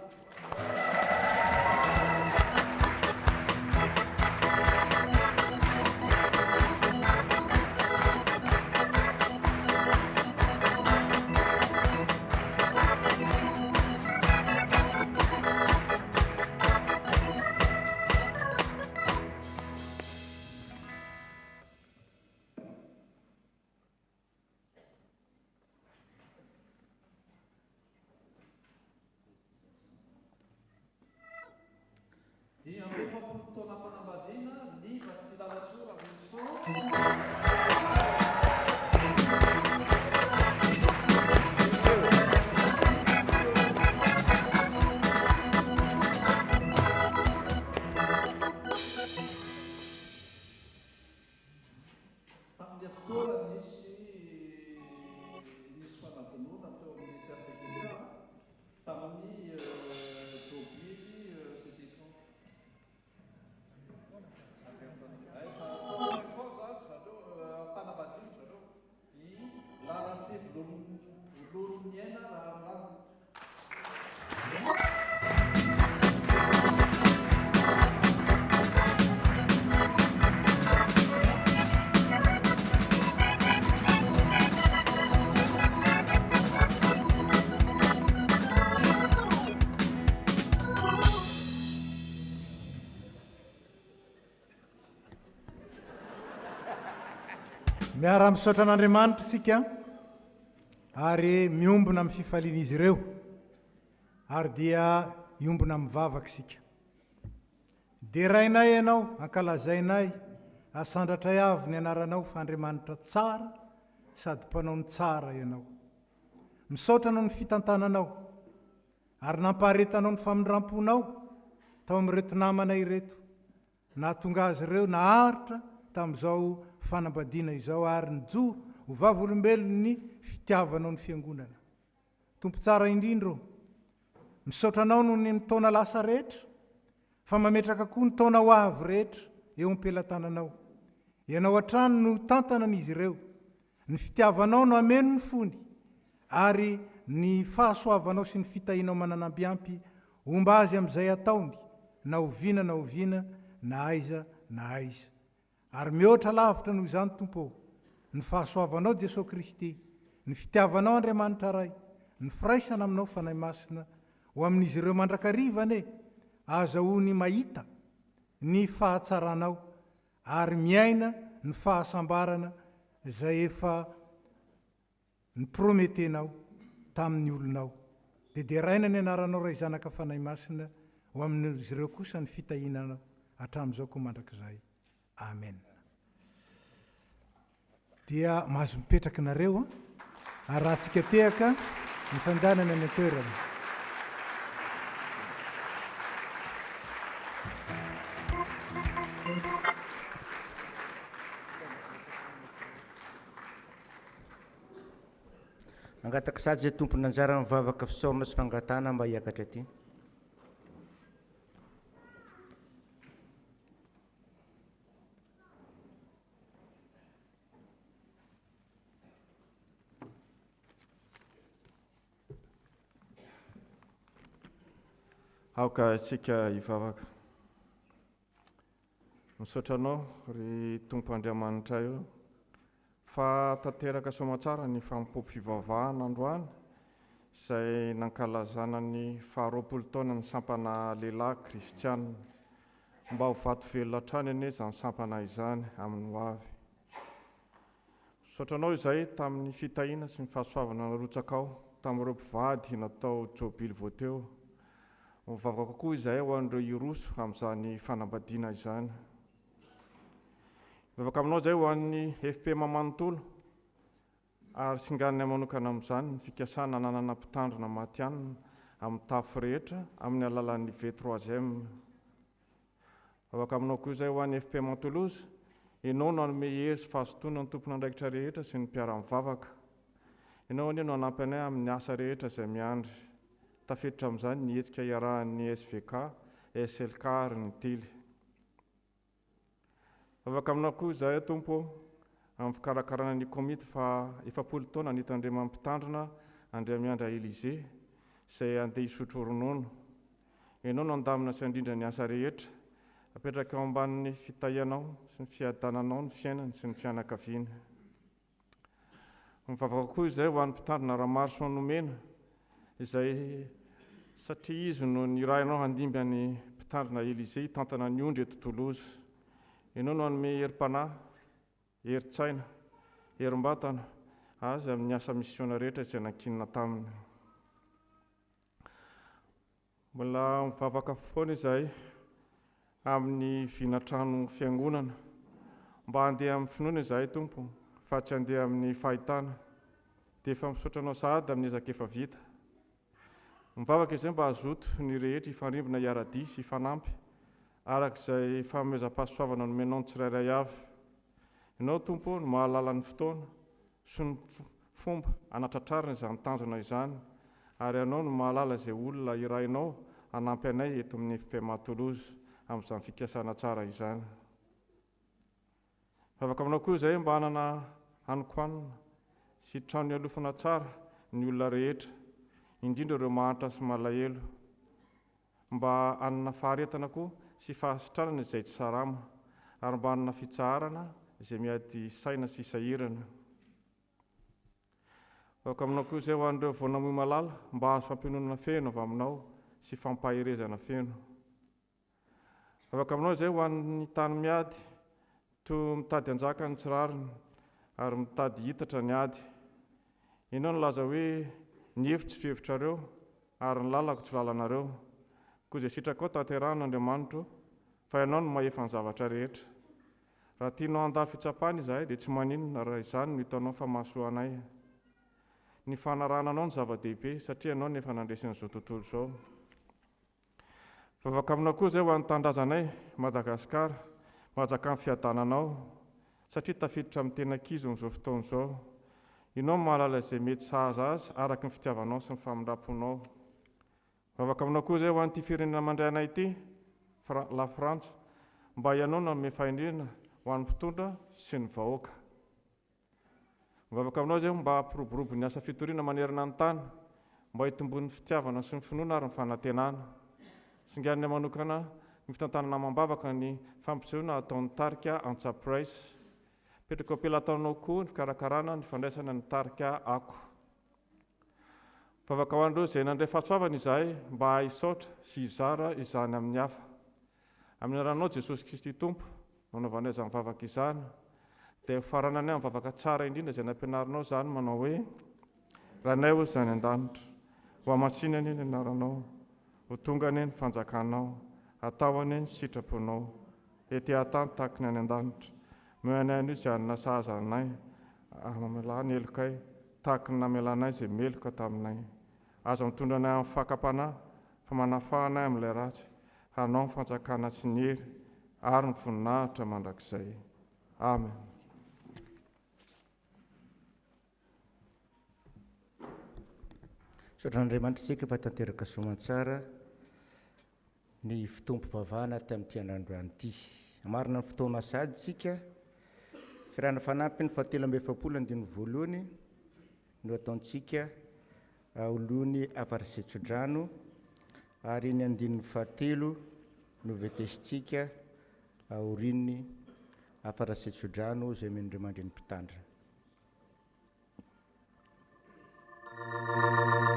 Dia efapolo taona mpanambadiana ny Vasilalasoa Ravinsoa. Tamin'ny fotoana nisy fanadonona teo amin'ny certificat tamin'ny Jobily c'était miara misaotra an'Andriamanitra isika ary miombona amin'ny fifalian'izy ireo ary dia iombona mivavaka isika. Derainay ianao, ankalazainay, asandratray avy ny anaranao fa Andriamanitra tsara sady mpanao ny tsara ianao. Misaotra anao ny fitantananao ary nampaharetanao ny famindramponao tao amin'ireto namana ireto, nahatonga azy ireo naharitra tamin'izao fanambadiana izao ary nijo ho vavolombelony fitiavanao ny fiangonana. Tompo tsara indrindro, misaotranao noho ny taona lasa rehetra, fa mametraka koa ny taona ho avy rehetra eo am-pelantananao. Ianao hatrany no tantanan'izy ireo, ny fitiavanao no ameno ny fony, ary ny fahasoavanao sy ny fitahinao mananambiampy omba azy amin'izay ataony, na oviana na oviana, na aiza na aiza. Ary mihoatra lavitra noho izany Tompo, ny fahasoavanao Jesosy Kristy, ny fitiavanao Andriamanitra ray, ny firaisana aminao fanahy masina, ho amin'izy ireo mandrakarivane, azahoany mahita ny fahatsaranao, ary miaina ny fahasambarana izay efa ny prometenao tamin'ny olonao. Dia deraina ny anaranao ray zanaka fanahy masina, ho amin'izy ireo kosa ny fitahinana hatramin'izao koa mandrakizay. Amen. Dia mahazo mipetraka nareo ary rahantsika tehaka ny fandehanana any an-toerana. Mangataka sady zay tompony anjara mivavaka fisaoma sy fangatana mba hiakatra aty. Aoka isika hivavaka. Misaotra anao ry Tompo Andriamanitra io fa tanteraka soamatsara ny fampom-pivavahana androany izay nankalazana ny faharoapolo taona ny sampana lehilahy kristianina, mba ho vato velona hatrany anie izany sampana izany amin'ny ho avy. Misaotra anao izay tamin'ny fitahiana sy ny fahasoavana narotsaka ao tamin'ireo mpivady natao jobily vao teo. Mivavaka koa izay ho an'ireo iroso amin'izany fanambadiana izany. Mivavaka aminao izay ho an'ny FP Mamanontolo, ary singanina manokana amin'izany ny fikasana nanana mpitandrina matianina amin'ny tafo rehetra amin'ny alalan'ny V3M. Afaka aminao koa izay ho an'ny FP Mantoloza, ianao no hanome hery fa hazotoana ny tompon'andraikitra rehetra sy ny mpiara-mivavaka. Ianao anie no hanampy anay amin'ny asa rehetra izay miandry. Tafiditra amin'izany ny hetsika iarahan'ny SVK, SLK ary ny tily. Afaka aminao koa izay tompo amin'ny fikarakarana ny komity fa 7 taona nitandrema mpitandrina Andriamiandry Élysée izay andeha hisotro ronono. Ianao no andamina sy andrindra ny asa rehetra, apetraka eo ambanin'ny fitahianao sy ny fiadananao ny fiainany sy ny fianakaviana. Mivavaka koa izay ho an'ny mpitandrina Ramarson Nomena izay satria izy no nirainao handimby any mpitandrina Élysée tantana ny ondry eto Toulouse. Ianao no hanome herim-panahy, herin-tsaina, herim-batana azy amin'ny asa misiona rehetra izay nankinina taminy. Mbola mivavaka foana izay amin'ny vinatrano fiangonana mba handeha amin'ny finoana izay tompo fa tsy handeha amin'ny fahitana, dia efa misotranao sahady amin'ny ezaka efa vita. Mivavaka izay mba hazoto ny rehetra hifandrimbona hiara-dia sy hifanampy arak'izay fanomezam-pahasoavana nomenao ny tsirairay avy. Ianao tompo no mahalala ny fotoana sy ny fomba anatratrarina izany tanjona izany, ary ianao no mahalala izay olona irainao hanampy anay eto amin'ny FP Mantoloza amin'izany fikasana tsara izany. Afaka aminao koa izay mba hanana hanikoanina sy trano hialofana tsara ny olona rehetra, indrindra ireo mahantra sy malahelo, mba hanana faharetana koa sy fahasitranana izay tsy sarama, ary mba hanana fitsaharana izay miady saina sy sahirana. Afaka aminao koa izay ho an'ireo voanamoy malala mba hazo fampiononana feno avy aminao sy fampaherezana feno. Afaka aminao izay ho an'ny tany miady, toa mitady anjaka ny tsirariny ary mitady hitatra ny ady. Ianao no laza hoe ny hevitsy fihevitrareo ary ny lalako tsy lalanareo, koa izay sitraka ao tanteran'Andriamanitra fa ianao no mahefa ny zavatra rehetra. Raha tianao handalo fitsapana izahay dia tsy maninona raha izany no hitanao fa mahasoa anay. Ny fanarahana anao ny zava-dehibe satria ianao no efa nandresin'izao tontolo izao. Afaka aminao koa izay ho an'ny tandrazanay Madagasikara, mahazaka amin'ny fiadananao satria tafiditra amin'ny tena kizo amin'izao fotoana izao. Ianao mahalala izay mety sahaza azy araka ny fitiavanao sy ny famindraponao. Afaka aminao koa izay ho an'ity firenena mandray anay ity, la Frantsa, mba ianao no hanome fahendrena ho an'ny mpitondra sy ny vahoaka. Mivavaka aminao izay mba hampiroborobo ny asa fitoriana manerana ny tany, mba hitombon'ny fitiavana sy ny finoana ary ny fanantenana. Singanina manokana ny fitantanana mambavaka ny fampisehoana ataon'ny tarika Antsaprice. Petraka am-pelantananao koa ny fikarakarana ny fandraisana ny tarika Ako. Mivavaka ho an'ireo izay nandray fahasoavana izahay mba hisaotra sy hizara izany amin'ny hafa. Amin'ny anaranao Jesosy Kristy Tompo, nanaovanay izany mivavaka izany, dia farana anay amin'ny mivavaka tsara indrindra izay nampianarinao izany manao hoe: Ranay hoy izany an-danitra, ho amatsina anie ny anaranao, ho tonga anie ny fanjakanao, atao anie ny sitraponao, ety an-tany tahaka ny any an-danitra. Meo anay anio izay hanana sahaza anay, mamela ny elokay, tahaka ny namelanay izay meloka taminay. Aza mitondra anay amin'ny fakapanahy, fa manafahanay amin'ilay ratsy, hanao ny fanjakana sy ny hery, ary ny voninahitra mandrakizay. Amen. Sotran'Andriamanitra isika fa tanteraka soamantsara ny fitompo vavahana tamin'ity androany ity. Marina ny fotoana sady isika firana fanampy ny 722 no ataontsika olony Afarasetsodrano, ary ny 7 no vetesitsika aoriny Afarasetsodrano izay men'Andriamanitra ny mpitandrina. Yes,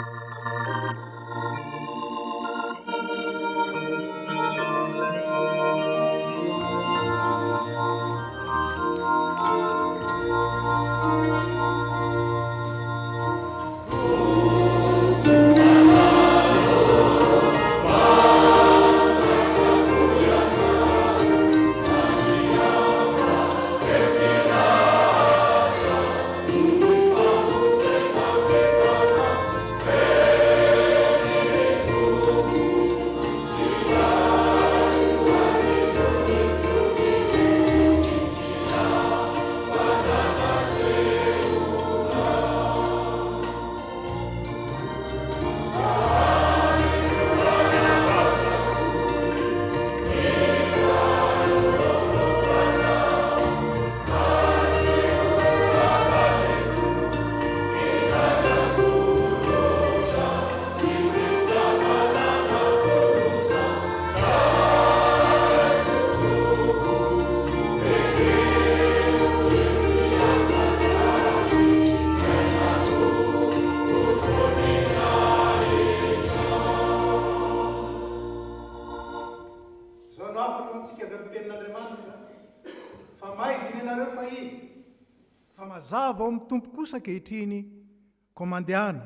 maiziny ianareo fa iny fa mazava ao amin'ny tompo kosa kehitriny komandehana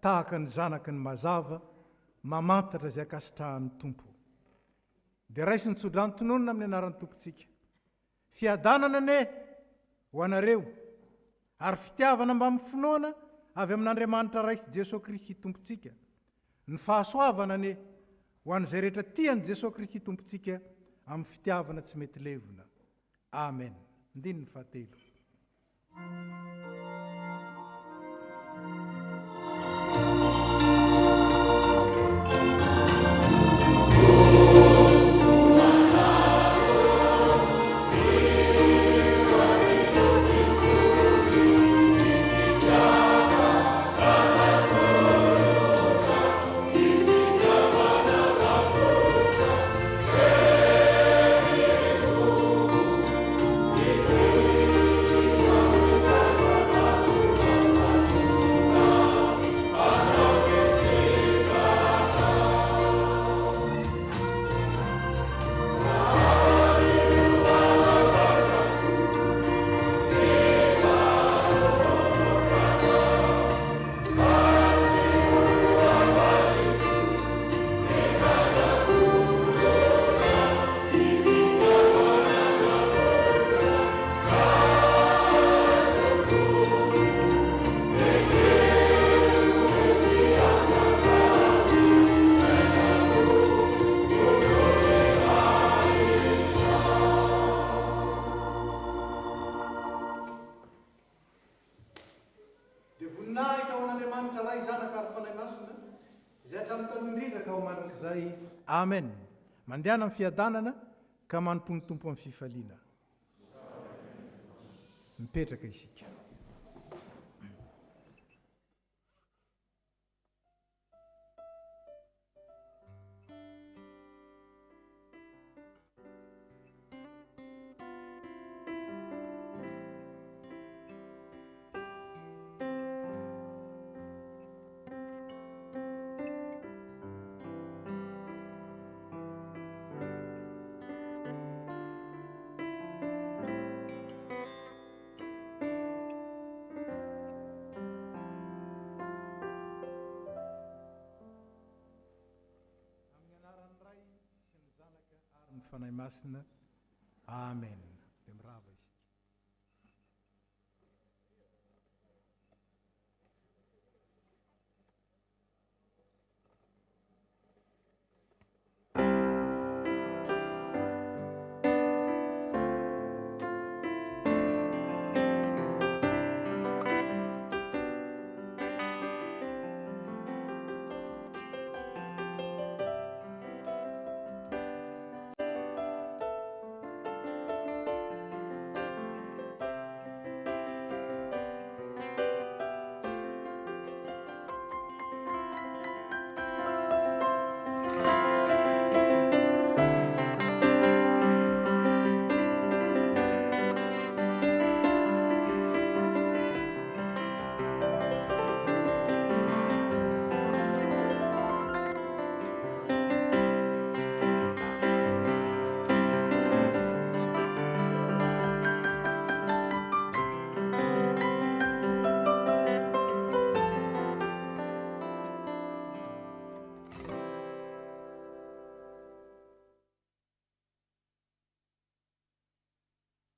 tahaka ny zanaky ny mazava mamantatra izay akasitrahan'ny tompo dia raisy ny tsodranotononona amin'ny anaran'ny tompontsika fiadanana ne ho anareo ary fitiavana mba amin'ny finoana avy amin'Andriamanitra raisy Jesosy Kristy tompontsika ny fahasoavana ne ho an'izay rehetra tiany Jesosy Kristy tompontsika amin'ny fitiavana tsy mety levona. Amen. Ndininy fahatelo. Amen. Mandehana amin'ny fiadanana ka manompony tompo amin'ny fifaliana. Mipetraka isika. Fanahy masina. Amen.